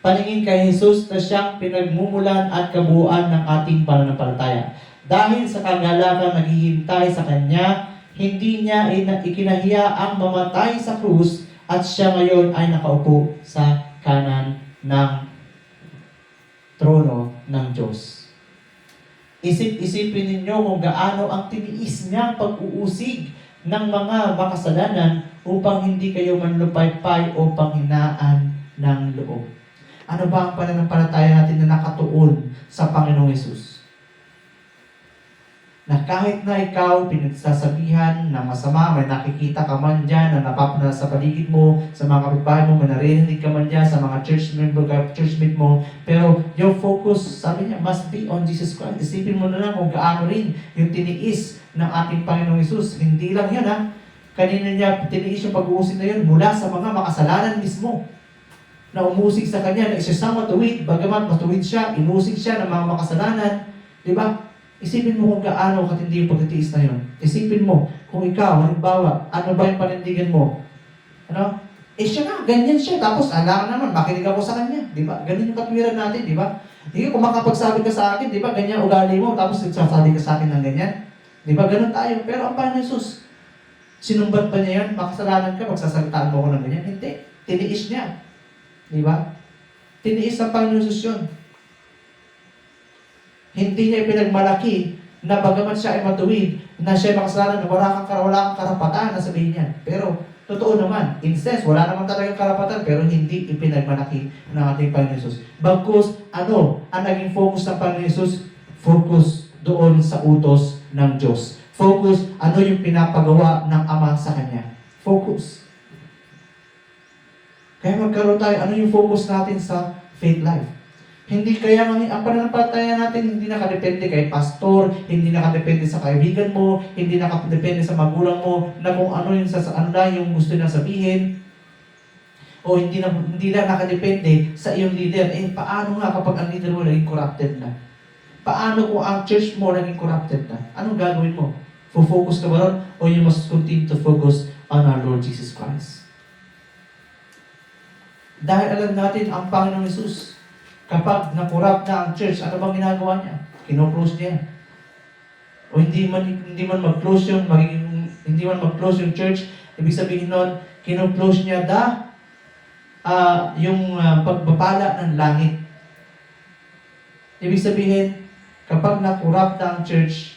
Paningin kay Jesus na siyang pinagmumulan at kabuuan ng ating pananampalataya. Dahil sa kagalakan naghihintay sa Kanya, hindi niya ikinahiya ang mamatay sa krus at siya ngayon ay nakaupo sa kanan ng trono ng Diyos. Isip-isipin ninyo kung gaano ang tiniis niyang pag-uusig ng mga makasalanan upang hindi kayo manlupaypay o panghinaan ng loob. Ano ba ang pananampalataya natin na nakatuon sa Panginoong Yesus? Na kahit na ikaw pinagsasabihan ng masama, may nakikita ka man dyan na napapuna sa paligid mo, sa mga kapitbahay mo, may naririnig ka man dyan sa mga church member, churchmate mo, pero your focus, sabi niya, must be on Jesus Christ. Isipin mo na lang kung gaano rin yung tiniis ng ating Panginoong Yesus. Hindi lang yun ha. Kanina niya tiniis yung pag-uusig na yun mula sa mga makasalanan mismo na umusig sa kanya, na isa siyang matuwid, bagamat matuwid siya, inusig siya ng mga makasalanan, di ba? Isipin mo kung gaano katindi yung pagtitiis na yun. Isipin mo, kung ikaw, halimbawa, ano ba yung panindigan mo? Ano? Siya nga, ganyan siya. Tapos, alam naman, makinig ako sa kanya. Di ba? Ganyan yung katwiran natin, di ba? Hindi kung makapagsabi ka sa akin, di ba? Ganyan ugali mo, tapos nagsasabi ka sa akin ng ganyan. Di ba? Ganun tayo. Pero ang Panginoon Jesus, sinumbat ba niya yan? Makasalanan ka, magsasalitaan mo ko ng ganyan? Hindi. Tiniis niya. Di ba? Tiniis ng Panginoon Jesus yun. Hindi niya pinagmalaki na bagamat siya ay matuwid, na siya ay makasalanan, na wala kang karapatan na sabihin niya. Pero, totoo naman, in sense, wala naman talagang karapatan, pero hindi ipinagmalaki ng ating Panginoon Jesus. Bagkus, ang naging focus ng Panginoon Jesus? Focus doon sa utos ng Diyos. Focus, ano yung pinapagawa ng Ama sa Kanya. Focus. Kaya magkaroon tayo, ano yung focus natin sa faith life? Hindi kaya ang pananampalataya natin hindi nakadepende kay pastor, hindi nakadepende sa kaibigan mo, hindi nakadepende sa magulang mo, na kung ano yung ano na yung gusto niya sabihin. O hindi lang nakadepende sa iyong leader. Paano nga kapag ang leader mo naging corrupted na? Paano kung ang church mo naging corrupted na? Anong gagawin mo? Focus ka ba ron? O you must continue to focus on our Lord Jesus Christ? Dahil alam natin ang Panginoong Jesus, kapag na-corrupt na ang church, ano bang ginagawa niya? Kino-close niya. O hindi man mag-close yung church, ibig sabihin nun, kino-close niya yung pagbabala ng langit. Ibig sabihin, kapag na-corrupt na ang church,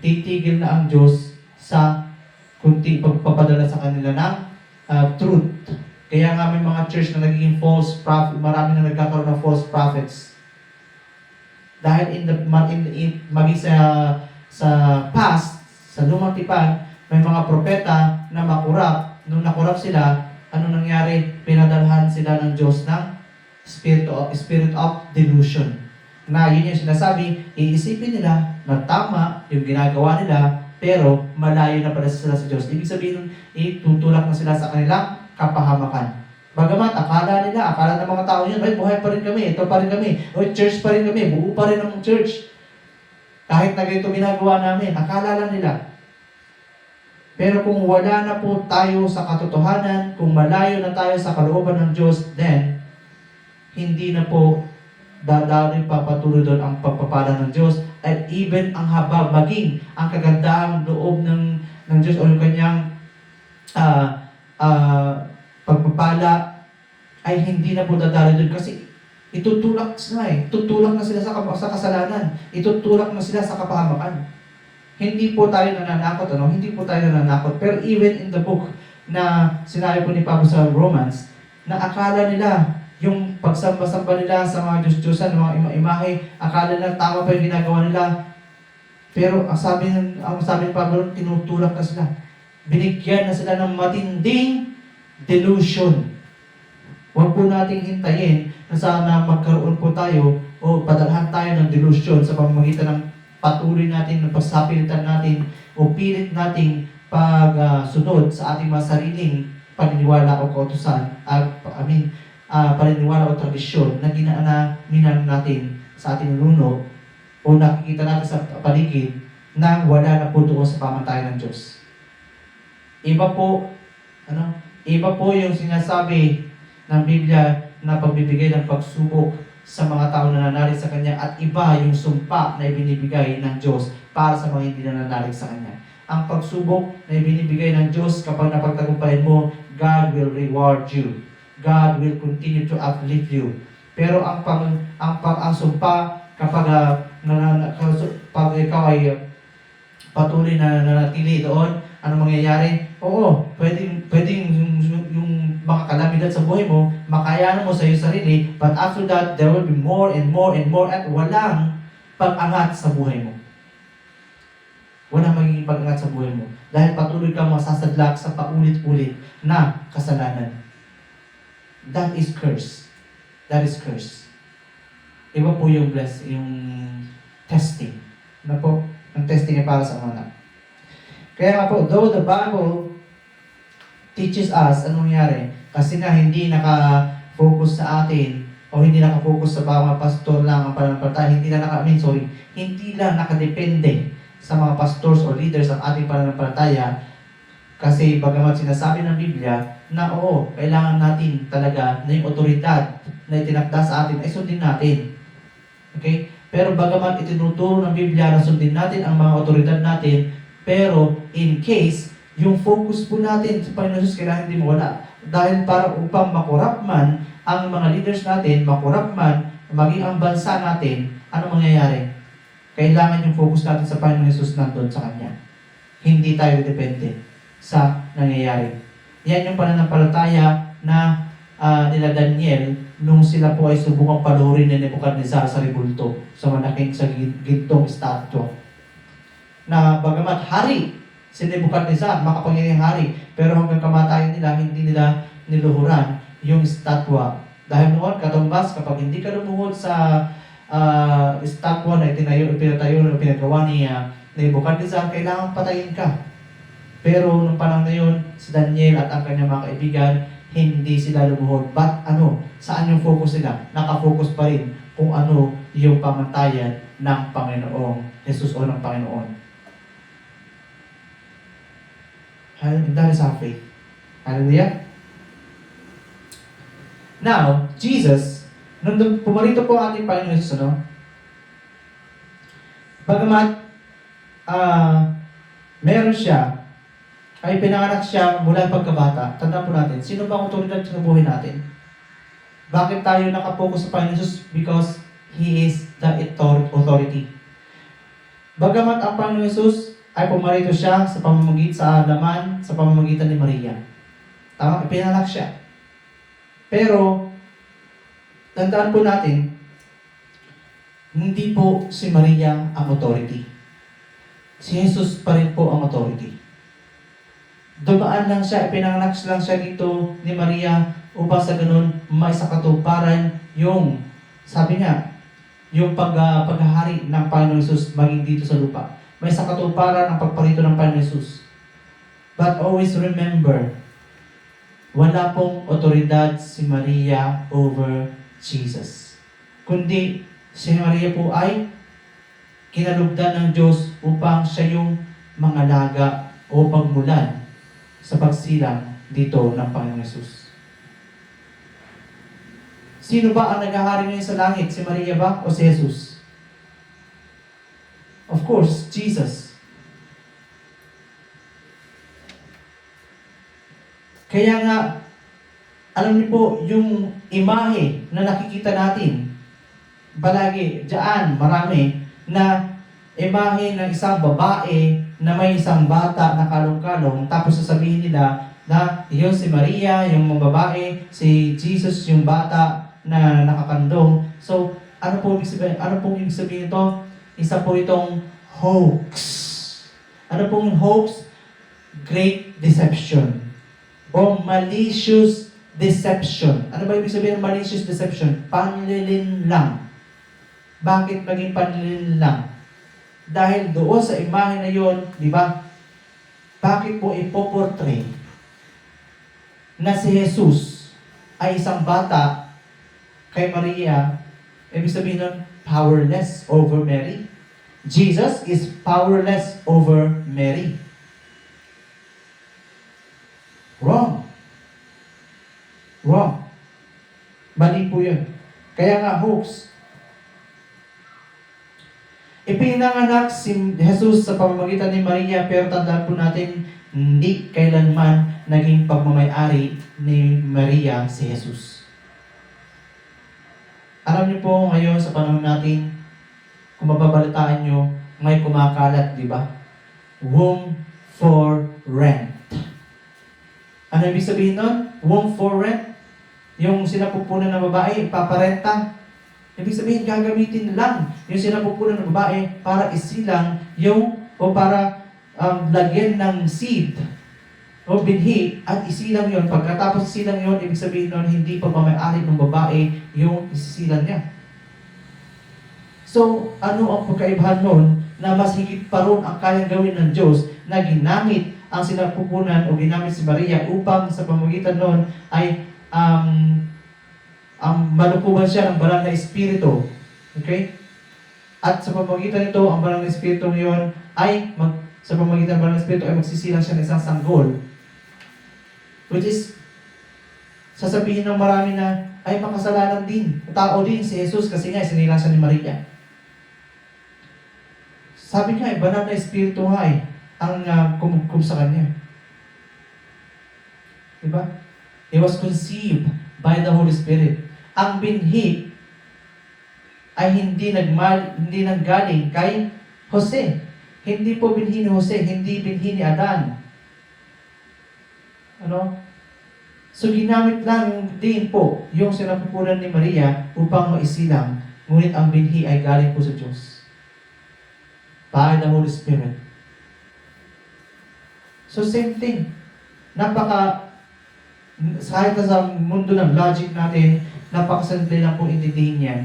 titigil na ang Diyos sa kunti pagpapadala sa kanila ng truth. Kaya nga may mga church na nagiging false prophet, marami na nagkakaroon ng false prophets. Dahil maging sa past, sa lumang tipan, may mga propeta na makurap. Nung nakurap sila, ano nangyari? Pinadalhan sila ng Diyos ng spirit of delusion. Na yun yung sinasabi, iisipin nila na tama yung ginagawa nila, pero malayo na pala sila sa Diyos. Ibig sabihin, itutulak na sila sa kanilang kapahamakan. Bagamat akala ng mga tao yun, ay buhay pa rin kami, ito pa rin kami, o church pa rin kami, buo pa rin ang church. Kahit na ganito ginagawa namin, akala lang nila. Pero kung wala na po tayo sa katotohanan, kung malayo na tayo sa kalooban ng Diyos, then, hindi na po dadaloy papatuloy doon ang pagpapala ng Diyos, at even ang haba, maging ang kagandahang loob ng Diyos o yung kanyang pagpapala ay hindi na po dadaloy doon kasi itutulak na sila sa kasalanan, itutulak na sila sa kapahamakan. Hindi po tayo nananakot, pero even in the book na sinabi po ni Pablo sa Romans, na akala nila yung pagsamba-samba nila sa mga Diyos-Diyosan, mga imahe, akala nila tama pa yung ginagawa nila. Pero ang sabi ni Pablo, tinutulak na sila. Binigyan na sila ng matinding delusion. Huwag po nating hintayin na sana magkaroon po tayo o padalhan tayo ng delusion sa pamamagitan ng patuloy natin, ng pagsapilitan natin o pilit nating pagsunod sa ating mga sariling paniniwala o kautusan paniniwala o tradisyon na ginaamin natin sa ating nuno o nakikita natin sa paligid na wala na po doon sa pamantayan ng Diyos. Iba po yung sinasabi ng Biblia na pagbibigay ng pagsubok sa mga tao na nananalig sa Kanya at iba yung sumpa na ibinibigay ng Diyos para sa mga hindi nananalig sa Kanya. Ang pagsubok na ibinibigay ng Diyos kapag napagtagumpayan mo, God will reward you. God will continue to uplift you. Pero ang sumpa kapag ikaw ay patuloy na nanatili doon, ano mangyayari? Oo, pwedeng yung mga kalamidad mabigat sa buhay mo, makayanan mo sa iyong sarili, but after that, there will be more and more and more at walang pag-angat sa buhay mo. Walang magiging pag-angat sa buhay mo. Dahil patuloy kang masasadlak sa paulit-ulit na kasalanan. That is curse. That is curse. Iba po yung yung testing. Ano po? Ang testing ay para sa mga anak. Kaya nga po, though the Bible teaches us anong nangyari, kasi nga hindi naka-focus sa atin o hindi naka-focus sa mga pastor lang ang pananampalataya, hindi lang nakadepende sa mga pastors o leaders ang ating pananampalataya, kasi bagamat sinasabi ng Biblia na oo, kailangan natin talaga na yung otoridad na itinakda sa atin ay sundin natin. Okay? Pero bagamat itinuturo ng Biblia na sundin natin ang mga otoridad natin, pero in case yung focus po natin sa Panginoon Jesus kailangan hindi mawala. Dahil para upang makurap man ang mga leaders natin, makurap man, maging ang bansa natin, ano mangyayari? Kailangan yung focus natin sa Panginoon Jesus nandun sa Kanya. Hindi tayo depende sa nangyayari. Yan yung pananampalataya na nila Daniel nung sila po ay subukang palurin ni Nebuchadnezzar sa ribulto, sa malaking, sa gintong statue. Na bagamat hari, si Nebuchadnezzar, makapangyarihang hari, pero hanggang kamatayan nila, hindi nila niluhuran yung estatwa. Dahil noon, katumbas, kapag hindi ka lumuhod sa estatwa na pinatayo na pinagawa ni Nebuchadnezzar, kailangan patayin ka. Pero nung panahon na yun, si Daniel at ang kanyang mga kaibigan, hindi sila lumuhod. But saan yung focus nila? Nakafocus pa rin kung ano yung pamantayan ng Panginoong Jesus o ng Panginoon. That is our faith. Hallelujah. Now, Jesus, nung pumarito po ang ating Panginoon Jesus, bagamat meron siya, ay pinanganak siya mula pagkabata. Tandaan po natin, sino ba ang otoridad sa buhay natin? Bakit tayo nakapokus sa Panginoon Jesus? Because He is the authority. Bagamat ang Panginoon Jesus ay pumarito siya sa pamamagitan ni Maria. Tama? Ipinanak siya. Pero, tandaan po natin, hindi po si Maria ang authority. Si Jesus pa rin po ang authority. Dumaan lang siya, ipinanganak lang siya dito ni Maria upang sa ganun may sa katuparan yung, sabi nga, yung paghahari ng Panginoon Jesus maging dito sa lupa. May sa katuparan ang pagparito ng Panginoon Jesus. But always remember, wala pong otoridad si Maria over Jesus. Kundi si Maria po ay kinalugdan ng Diyos upang siya yung mangalaga o pagmulan sa pagsilang dito ng Panginoon Jesus. Sino ba ang naghahari ngayon sa langit? Si Maria ba o si Jesus? Of course, Jesus. Kaya nga, alam niyo po, yung imahe na nakikita natin, balagi, diyan, marami, na imahe ng isang babae na may isang bata na kalong-kalong, tapos sasabihin nila na yun si Maria, yung mga babae, si Jesus, yung bata na nakakandong. So, ano pong ibig sabihin ito? Isa po itong hoax. Ano pong hoax? Great deception. O malicious deception. Ano ba ibig sabihin ng malicious deception? Panlilin lang. Bakit maging panlilin lang? Dahil doon sa imahe na yon, di ba? Bakit po ipoportray na si Jesus ay isang bata kay Maria? Ibig sabihin nun, powerless over Mary. Jesus is powerless over Mary. Wrong. Wrong. Mali po yun. Kaya nga hoax. Ipinanganak si Jesus sa pamamagitan ni Maria, pero tandaan po natin, hindi kailanman naging pagmamayari ni Maria si Jesus. Alam niyo po ngayon sa panahon natin, kung mababalitaan nyo, may kumakalat, di ba? Womb for rent. Ano ibig sabihin nun? Womb for rent? Yung sinapupunan ng babae, paparenta. Ibig sabihin, gagamitin lang yung sinapupunan ng babae para isilang yung, o para lagyan ng seed o binhi at isilang yon. Pagkatapos isilang yon, ibig sabihin nun, hindi pa mamayari ng babae yung isisilang niya. So, ano ang pagkaibahan nun na mas higit pa ron ang kayang gawin ng Diyos na ginamit ang sinapupunan o ginamit si Maria upang sa pamamagitan nun ay malukuban siya ng banal na espiritu. Okay? At sa pamamagitan nito, ang banal na espiritu ngayon ay sa pamamagitan ng banal na espiritu ay magsisilang siya ng isang sanggol. Which is, sasabihin ng marami na ay makasalanan din. Tao din si Jesus kasi nga sinilang siya ni Maria. Sabi niya, banal na espiritu nga ang kumugkom sa kanya. Diba? He was conceived by the Holy Spirit. Ang binhi ay hindi nanggaling kay Jose. Hindi po binhi ni Jose, hindi binhi ni Adan. Ano? So ginamit lang din po yung sinapupunan ni Maria upang maisilang, ngunit ang binhi ay galing po sa Diyos. By the Holy Spirit. So same thing. Kahit na sa mundo ng logic natin, napakasimple lang po intindihin niya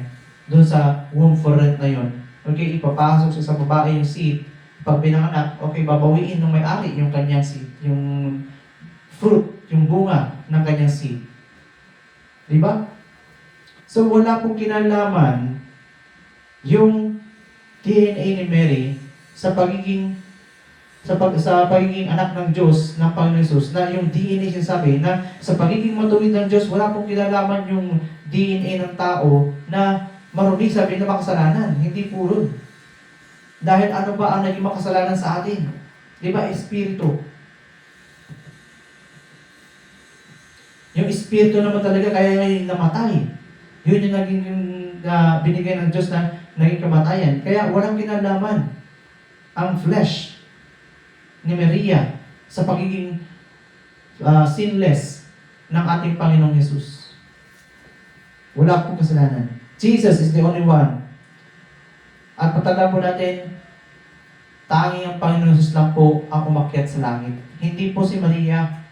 doon sa womb for rent na yon. Okay, ipapasok siya sa babae yung seed. Pag pinanganak, okay, babawiin ng may-ari yung kanyang seed, yung fruit, yung bunga ng kanyang seed. Diba? So wala pong kinalaman yung DNA ni Mary sa pagiging anak ng Diyos ng Panginoon Jesus, na yung DNA sinasabi na sa pagiging matuwid ng Diyos, wala pong kinalaman yung DNA ng tao na marumi, sabi na makasalanan. Hindi po rin. Dahil ano ba ang naging makasalanan sa atin? Di ba? Espiritu. Yung espiritu naman talaga kaya ngayon namatay. Yun yung naging binigay ng Diyos na naging kamatayan. Kaya walang kinalaman ang flesh ni Maria sa pagiging sinless ng ating Panginoong Jesus. Wala pong kasalanan. Jesus is the only one. At patandaan po natin, tanging ang Panginoong Jesus lang po ang umakyat sa langit. Hindi po si Maria.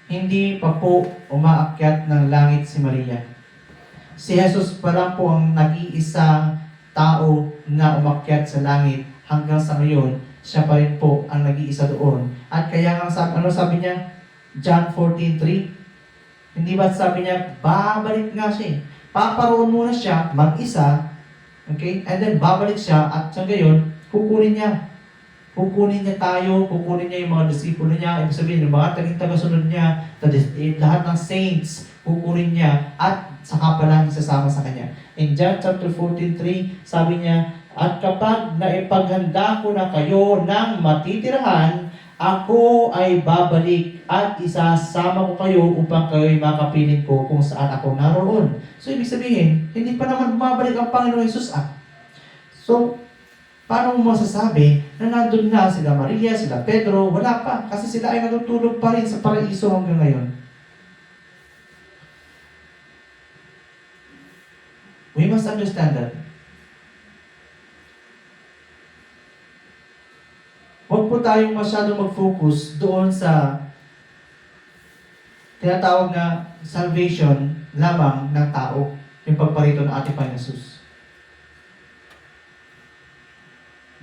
Hindi pa po umaakyat ng langit si Maria. Si Jesus pa lang po ang nag-iisang tao na umakyat sa langit. Hanggang sa ngayon, siya pa rin po ang nag-iisa doon. At kaya nga, sabi niya? John 14:3. Hindi ba sabi niya, babalik nga siya. Paparoon muna siya, mag-isa, okay? And then babalik siya at sa gayon, kukunin niya. Kukunin niya tayo, kukunin niya yung mga disipulo niya, ibig sabihin, yung mga tagasunod niya, lahat ng saints, kukunin niya, at saka pa lang isasama sa kanya. In John chapter 14:3, sabi niya, at kapag naipaghanda ko na kayo ng matitirahan, ako ay babalik at isasama ko kayo upang kayo'y makapiling ko kung saan ako naroon. So, ibig sabihin, hindi pa naman bumabalik ang Panginoon Jesus. So, paano mo masasabi na nandun na sila Maria, sila Pedro? Wala pa, kasi sila ay natutulog pa rin sa paraiso hanggang ngayon. We must understand that. Huwag po tayong masyadong mag-focus doon sa tinatawag na salvation lamang ng tao, yung pagparito ng ating Panginoon Jesus.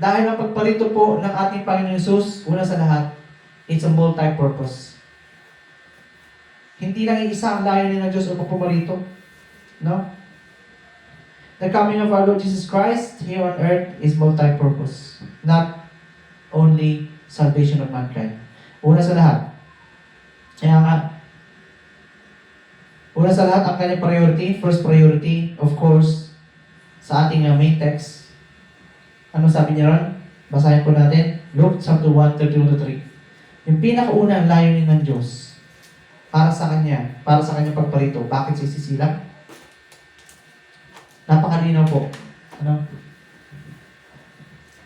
Dahil ang pagparito po ng ating Panginoon Jesus, una sa lahat, it's a multi-purpose. Hindi lang isa ang layunin ng Diyos upang pumarito. No? The coming of our Lord Jesus Christ here on earth is multi-purpose. Not only salvation of mankind. Una sa lahat. Kaya nga, una sa lahat, ang kanyang priority, first priority, of course, sa ating main text. Ano sabi niya ron? Basahin po natin. Luke chapter 1:31-3. Yung pinakaunang layunin ng Diyos para sa kanyang pagparito. Bakit siya sisilang? Napakalinaw po. Ano?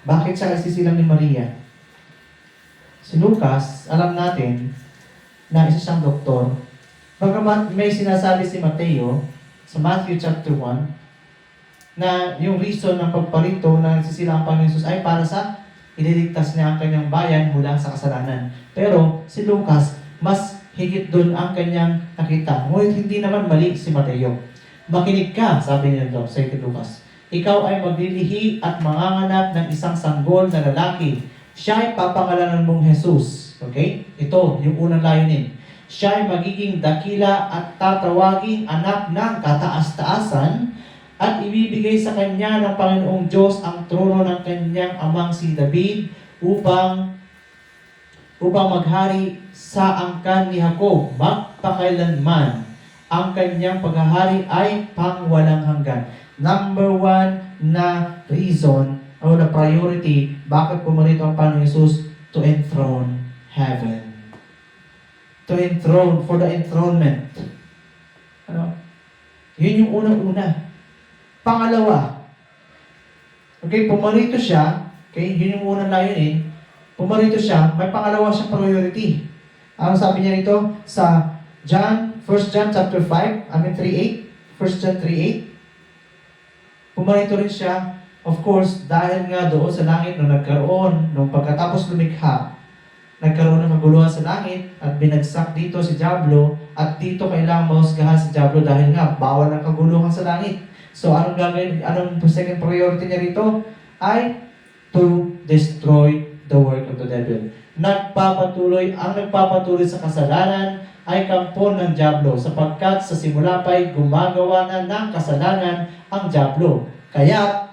Bakit siya sisilang ni Maria? Si Lucas, alam natin na isa siyang doktor. Bagamat may sinasabi si Mateo sa Matthew chapter 1 na yung reason ng pagparito na nagsisila ang Panginoon Jesus ay para sa ililigtas niya ang kanyang bayan mula sa kasalanan. Pero si Lucas, mas higit doon ang kanyang nakita. Ngunit hindi naman mali si Mateo. Makinig ka, sabi niya doon sa Lucas. Ikaw ay maglilihi at manganganak ng isang sanggol na lalaki. Siya ay papangalanan mong Jesus. Okay? Ito, yung unang layunin. Siya ay magiging dakila at tatawaging anak ng kataas-taasan at ibibigay sa kanya ng Panginoong Diyos ang trono ng kanyang amang si David upang maghari sa angkan ni Jacob magpakailanman. Ang kanyang paghahari ay pangwalang hanggan. Number one na reason o na priority bakit pumarito ang Panginoong Jesus to enthrone heaven. To enthrone, for the enthronement. Ano? Yun yung unang-una. Pangalawa, okay, pumarito siya, okay, yun yung unang layunin, pumarito siya, may pangalawa siyang priority. Ano sabi niya rito sa 1 John chapter 3:8, 1 John 3:8, pumarito rin siya, of course, dahil nga doon sa langit nung pagkatapos lumikha, nagkaroon ng kaguluhan sa langit at binagsak dito si Diablo at dito kailangan mahusgahan si Diablo dahil nga bawal ang kaguluhan sa langit. So, anong gagawin? Anong second priority niya rito? Ay to destroy the work of the devil. Ang nagpapatuloy sa kasalanan ay kampo ng Diablo sapagkat sa simula pa ay gumagawa na ng kasalanan ang Diablo. Kaya,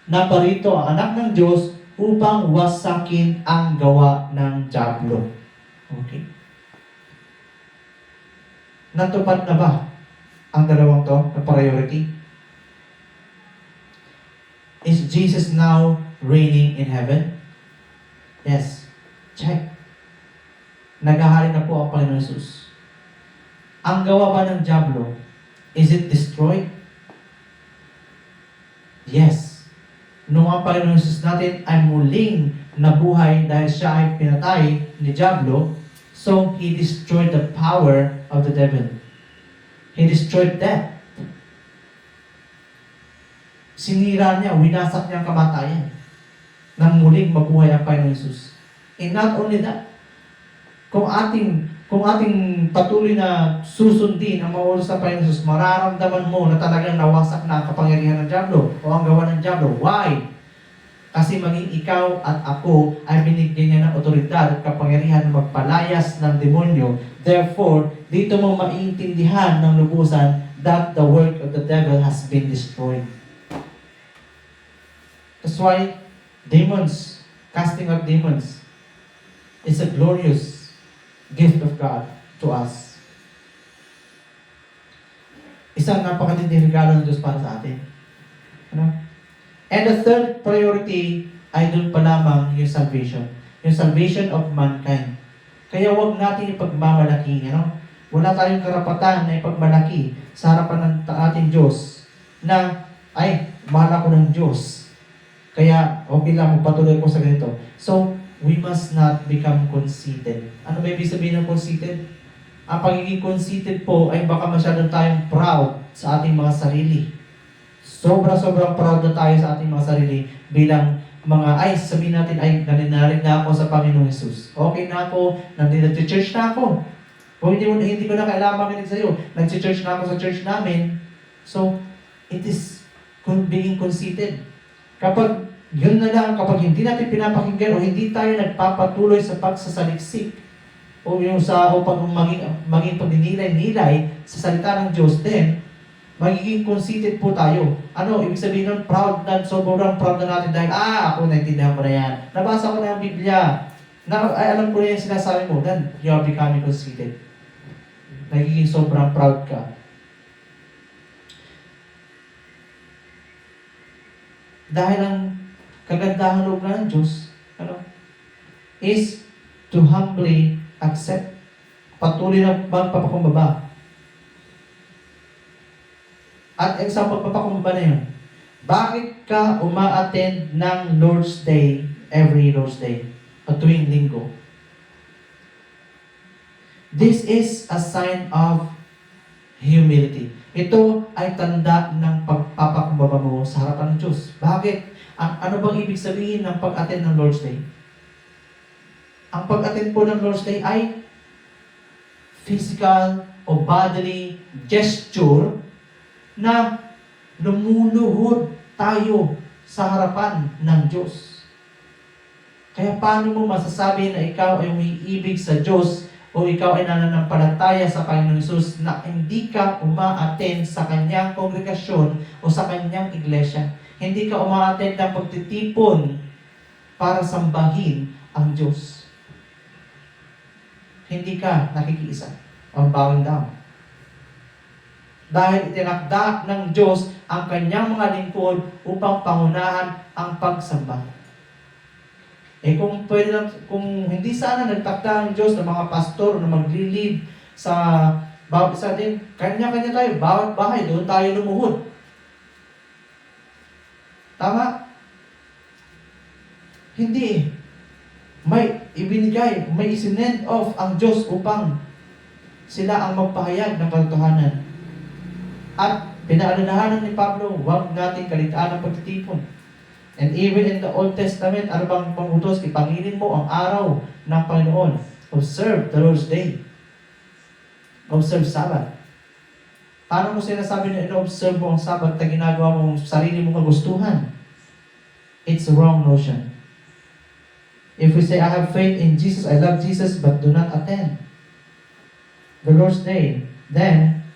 naparito ang anak ng Diyos upang wasakin ang gawa ng Diablo. Okay? Natupad na ba ang dalawang to na priority? Is Jesus now reigning in heaven? Yes. Check. Naghahari na po ang Panginoon Jesus. Ang gawa ba ng Diablo, is it destroyed? Yes. Nung ang Panginoon Jesus natin ay muling nabuhay dahil siya ay pinatay ni Diablo, so He destroyed the power of the devil. He destroyed death. Sinira niya, winasak niya ang kamatayan nang muling mabuhay ang Panginoon Jesus. And not only that, kung ating patuloy na susundin ang mga utos ng Panginoon Jesus, mararamdaman mo na talagang nawasak na ang kapangyarihan ng Diablo o ang gawa ng Diablo. Why? Kasi maging ikaw at ako ay binigyan niya ng otoridad at kapangyarihan na magpalayas ng demonyo. Therefore, dito mo maiintindihan ng lubusan that the work of the devil has been destroyed. That's why demons, casting out demons, is a glorious gift of God to us. Isang napakatinding regalo ng Diyos para sa atin. Ano? And the third priority ay doon pa lamang yung salvation. Yung salvation of mankind. Kaya huwag natin ipagmamalaki. Ano? Wala tayong karapatan na ipagmalaki sa harapan ng ating Diyos na, ay, mahal ako ng Diyos. Kaya, okay lang, magpatuloy ko sa ganito. So, we must not become conceited. Ano ba ibig sabihin ng conceited? Ang pagiging conceited po ay baka masyadong tayong proud sa ating mga sarili. Sobrang proud na tayo sa ating mga sarili bilang mga, sabihin natin, naninarig na ako sa Panginoong Jesus. Okay na ako, nag-church na ako. O hindi ko na kailangan makinig sa'yo. Nag-church na ako sa church namin. So, it is being conceited. Kapag yun na lang, kapag hindi natin pinapakinggan o hindi tayo nagpapatuloy sa pagsasaliksik o yung upang maging pagninilay-nilay sa salita ng Diyos, then magiging conceited po tayo. Ano, ibig sabihin nun, proud na, sobrang proud na natin dahil, ako naintindihan ko na yan. Nabasa ko na ang Biblia. Alam ko na yung sinasabi mo, then you are becoming conceited. Nagiging sobrang proud ka. Dahil ang kagandahan loob ng Diyos, is to humbly accept, patuloy na magpapakumbaba. At sa pagpapakumbaba na yun, bakit ka uma-attend ng Lord's Day every Lord's Day, o tuwing linggo? This is a sign of humility. Ito ay tanda ng pagpapakumbaba mo sa harapan ng Diyos. Bakit? Ano bang ibig sabihin ng pag-attend ng Lord's Day? Ang pag-attend po ng Lord's Day ay physical o bodily gesture na lumuluhod tayo sa harapan ng Diyos. Kaya paano mo masasabi na ikaw ay umiibig sa Diyos o ikaw ay nananampalataya sa Panginoon Hesus na hindi ka uma-attend sa kanyang kongregasyon o sa kanyang iglesia? Hindi ka uma-attend ng pagtitipon para sambahin ang Diyos. Hindi ka nakikiisa o bowing down. Dahil itinakda ng Diyos ang kanyang mga lingkod upang pangunahan ang pagsamba. Kung pwede lang, kung hindi sana nagtakda ng Diyos ng mga pastor na magli-lead sa bawat isa din, kanya-kanya tayo, bawat bahay, doon tayo lumuhod. Tama? Hindi. May ibinigay, may isinend off ang Diyos upang sila ang magpahayag ng katotohanan. At pinaalalahanan ni Pablo, huwag natin kalitaan ang pagtitipon. And even in the Old Testament, ano bang pangutos? Ipangilin mo ang araw ng Panginoon. Observe the Lord's Day. Observe Sabbath. Paano mo sinasabi na ino-observe mo ang Sabbath na ginagawa mo sarili mong kagustuhan? It's a wrong notion. If we say, I have faith in Jesus, I love Jesus, but do not attend the Lord's Day, then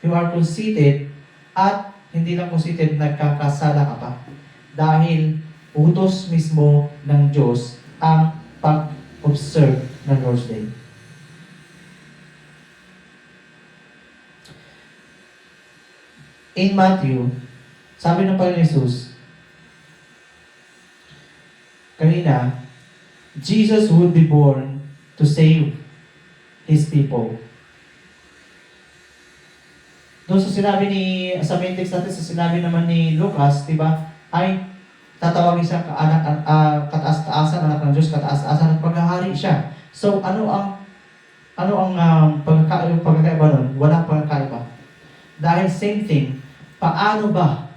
you are conceited at hindi lang conceited, nagkakasala ka pa. Dahil utos mismo ng Diyos ang pag-observe ng Lord's Day. In Matthew, sabi ng Panginoon Jesus, kanina, Jesus would be born to save His people. Doon sa sinabi sa index natin, sa sinabi naman ni Lucas, di ba, ay tatawagin siya kataas-taasan, anak ng Diyos, kataas-taasan at paghahari siya. So, ano ang pagkakaiba nun? Walang pagkakaiba. Dahil same thing, paano ba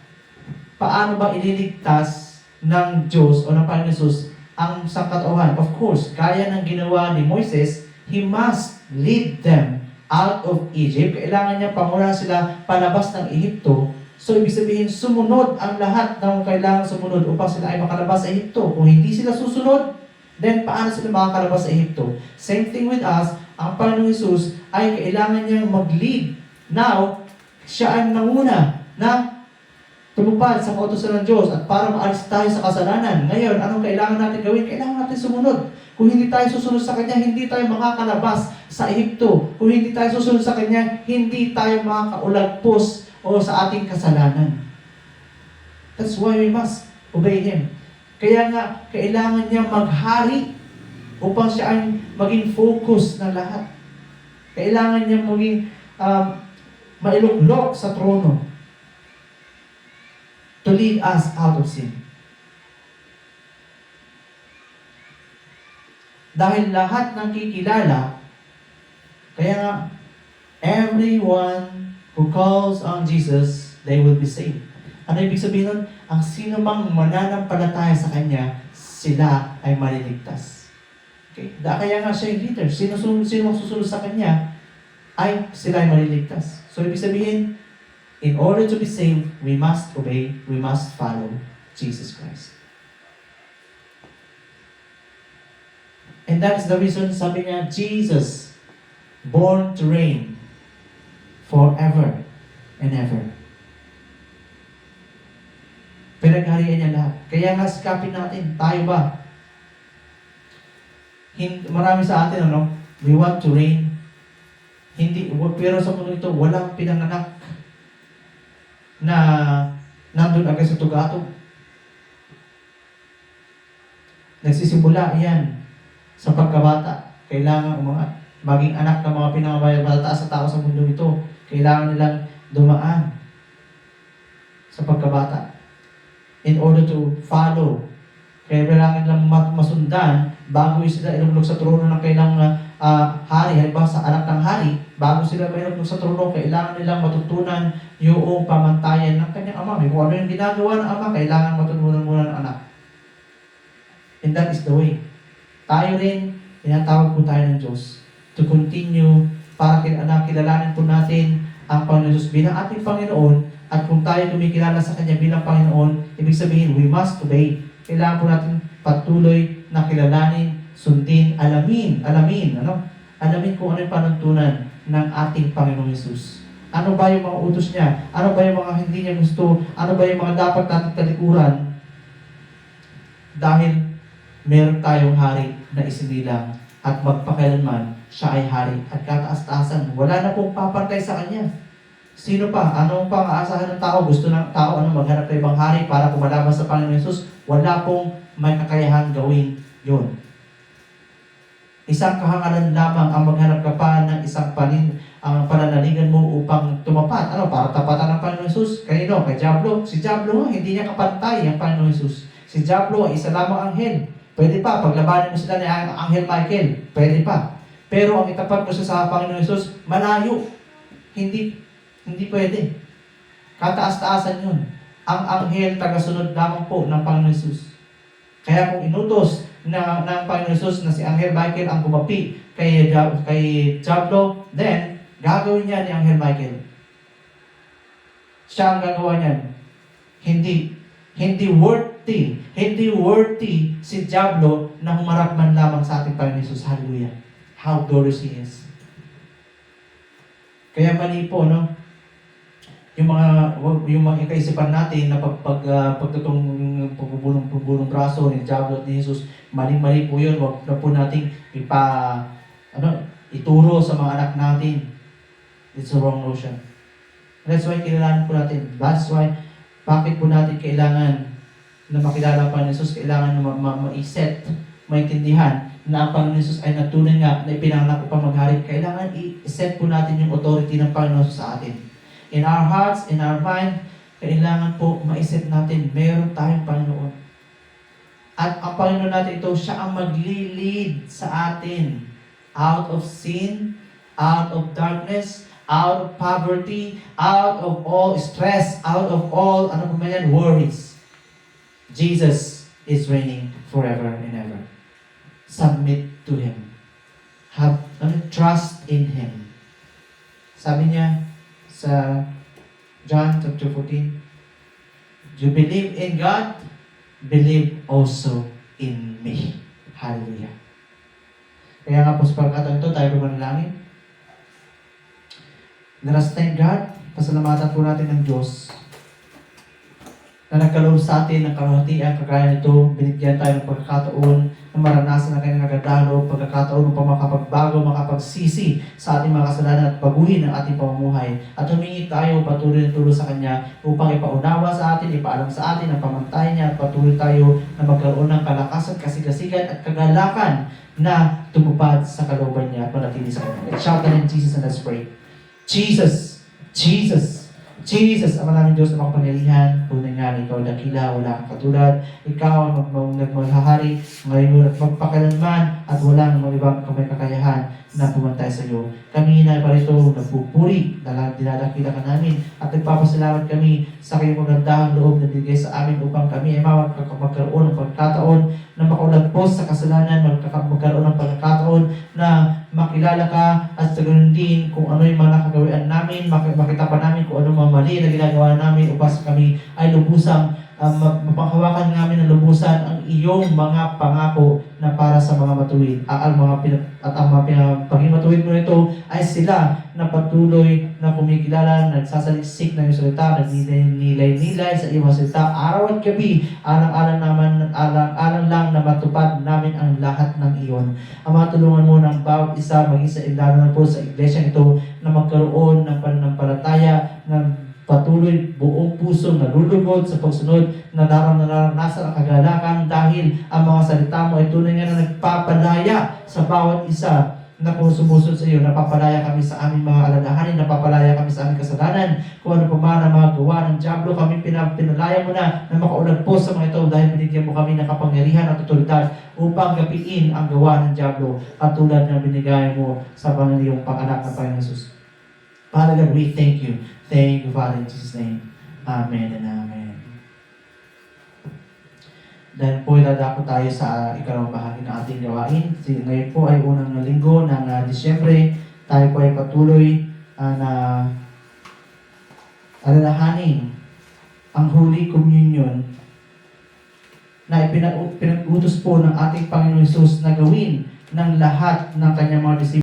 ililigtas ng Diyos o ng Panginoon Jesus ang sangkatauhan? Of course, gaya ng ginawa ni Moises, He must lead them out of Egypt. Kailangan niya pangunahan sila palabas ng Ehipto. So, ibig sabihin, sumunod ang lahat ng kailangan sumunod upang sila ay makalabas sa Ehipto. Kung hindi sila susunod, then paano sila makakalabas sa Ehipto? Same thing with us, ang Panginoong Jesus ay kailangan niyang mag-lead. Now, siya ang nanguna na tumupad sa kautusan ng Diyos at para maalis tayo sa kasalanan. Ngayon, anong kailangan natin gawin? Kailangan natin sumunod. Kung hindi tayo susunod sa Kanya, hindi tayo makakalabas sa Ehipto. Kung hindi tayo susunod sa Kanya, hindi tayo makakaulagpos o sa ating kasalanan. That's why we must obey Him. Kaya nga, kailangan niya maghari upang siya ay maging focus ng lahat. Kailangan niya maging mailuklok sa trono to lead us out of sin. Dahil lahat ng kikilala, kaya nga, everyone who calls on Jesus, they will be saved. Ano ibig sabihin nun? Ang sino mang mananampalataya sa Kanya, sila ay maliligtas. Okay? Kaya nga siya yung leader. Sino susunod sa Kanya, ay sila ay maliligtas. So ibig sabihin, in order to be saved, we must obey, we must follow Jesus Christ. And that is the reason, sabi niya, Jesus, born to reign forever and ever. Pinagharian niya lahat. Kaya nga sikapin natin, tayo ba? Marami sa atin, we want to reign. Pero sa mundo ito, walang pinanganak na nandun agad sa tugatog. Nagsisimula yan sa pagkabata. Kailangan maging anak ng mga pinakamatataas sa tao sa mundo ito. Kailangan nilang dumaan sa pagkabata in order to follow. Kaya kailangan nilang masundan bago sila ilulog sa trono ng kailang hari, halimbawa sa anak ng hari, bago sila mayroon sa trono, kailangan nilang matutunan yung pamantayan ng kanyang ama. Kung ano yung ginagawa ng ama, kailangan matutunan muna ng anak. And that is the way. Tayo rin, tinatawag po tayo ng Diyos to continue para kilalanin po natin ang Panginoon Jesus bilang ating Panginoon. At kung tayo kumikilala sa Kanya bilang Panginoon, ibig sabihin, we must obey. Kailangan po natin patuloy na kilalanin, sundin, alamin, alamin kung ano yung panuntunan ng ating Panginoon Jesus. Ano ba yung mga utos niya? Ano ba yung mga hindi niya gusto? Ano ba yung mga dapat natin talikuran? Dahil meron tayong hari na isinilang at magpakailanman siya ay hari at kataas-taasan. Wala na pong papantay sa Kanya. Sino pa? Anong pang aasahan ng tao? Gusto ng tao maghanap ng ibang hari para kumalaban sa Panginoon Jesus? Wala pong may kakayahan gawin yun. Isang kahangalan lamang ang maghanap ka pa ng isang ang pananaligan mo upang tumapat. Para tapatan ng Panginoon Jesus? Kanino? Kay Diablo. Si Diablo hindi niya kapantay ang Panginoon Jesus. Si Diablo ay isa lamang anghel. Pwede pa, paglabanin mo sila ni Anghel Michael. Pwede pa. Pero ang itapat mo siya sa Panginoon Jesus, malayo. Hindi pwede. Kataas-taasan yun. Ang anghel, tagasunod lamang po ng Panginoon Jesus. Kaya kung inutos ng Panginoon Jesus na si Anghel Michael ang gumapi kay Diablo, then, gagawin niya ni Anghel Michael. Siya ang gagawa niyan. Hindi worthy si Diablo na humarap man lamang sa ating Panginoon Jesus. Hallelujah. How glorious He is. Kaya mali po, no? Yung mga ikaisipan natin na pagtutong pagbubulong braso ni Diablo at ni Jesus, mali po yun. Huwag na po nating ituro sa mga anak natin. It's a wrong notion. That's why kilalanin po natin. That's why, bakit po natin kailangan na makilala pa ni Jesus, kailangan na ma-set, maintindihan na ang Panginoon Jesus ay natunay nga na ipinanganak upang maghari. Kailangan i-set po natin yung authority ng Panginoon Jesus sa atin. In our hearts, in our mind, kailangan po ma-set natin, meron tayong Panginoon. At ang Panginoon natin ito, siya ang magli-lead sa atin out of sin, out of darkness, out of poverty, out of all stress, out of all worries. Jesus is reigning forever and ever. Submit to Him. Have trust in Him. Sabi niya sa John chapter 14, you believe in God, believe also in me. Hallelujah. Kaya nga po sa pagkataon ito, tayo manalangin. Let us thank God. Pasalamatan po natin ng Diyos na nagkaloob sa atin ng kaluhatian, kagaya nito, binigyan tayo ng pagkakataon na maranasan ang kanyang nagandalo, pagkakataon upang makapagbago, makapagsisi sa ating mga kasalanan at baguhin ang ating pamumuhay. At humingi tayo patuloy na tulong sa Kanya upang ipaunawa sa atin, ipaalam sa atin ang pamantayan niya at patuloy tayo na magkaroon ng kalakasan, kasigasigan at kagalakan na tumupad sa kalooban niya at manatili sa Kanya. Let's shout in Jesus and let's pray. Jesus! Jesus! Jesus, ang maraming Diyos na makapangyarihan, tunay nga ikaw dakila, wala kang katulad. Ikaw ang nagmahari ngayon at magpakailanman at wala nang ibang kamay kakayahan na pumantay sa iyo. Kami na parito nagpupuri, dinadakila ka namin at nagpapasalamat kami sa kayong magandahang loob na bigay sa amin upang kami ay magkaroon ng pagkataon na makaulagpos sa kasalanan, magkaroon ng pagkakataon na makilala ka at sa ganun din kung ano yung mga nakagawian namin, makita pa namin kung ano mga mali na ginagawa namin upang kami ay lubusang mapanghawakan namin ng lubusan ang iyong mga pangako na para sa mga matuwid. Ang mga paging matuwid mo nito ay sila na patuloy na kumikilala, nagsasaliksik ng iyong salita, nagnilay-nilay sa iyong salita, araw at gabi, alang-alang lang na matupad namin ang lahat ng iyon. Ama, tulungan mo ng bawat isa, maging sa lalo na po sa iglesia ito, na magkaroon ng pananampalataya, ng patuloy buong puso nalulugod sa pagsunod na naranasan ang kagalakan dahil ang mga salita mo ay tunay nga na nagpapalaya sa bawat isa na kung sumusunod sa iyo, napapalaya kami sa aming mga alalahanin, napapalaya kami sa aming kasalanan, kung ano pa man ang mga gawa ng Diablo, kami pinalaya mo na makaulag po sa mga ito dahil binigyan mo kami ng kapangyarihan at otoridad upang gapiin ang gawa ng Diablo katulad ng binigay mo sa iyong panganak na Panginoon Jesus. Father God, we thank you. Thank you, Father, in Jesus' name. Amen and amen. Dahil po dadako tayo sa ikalawang bahagi ng ating gawain. Ngayon po ay unang linggo ng Disyembre. Tayo po ay patuloy na alalahanin ang Holy Communion na pinag-utos po ng ating Panginoon Jesus na gawin ng lahat ng kanyang mga disipulo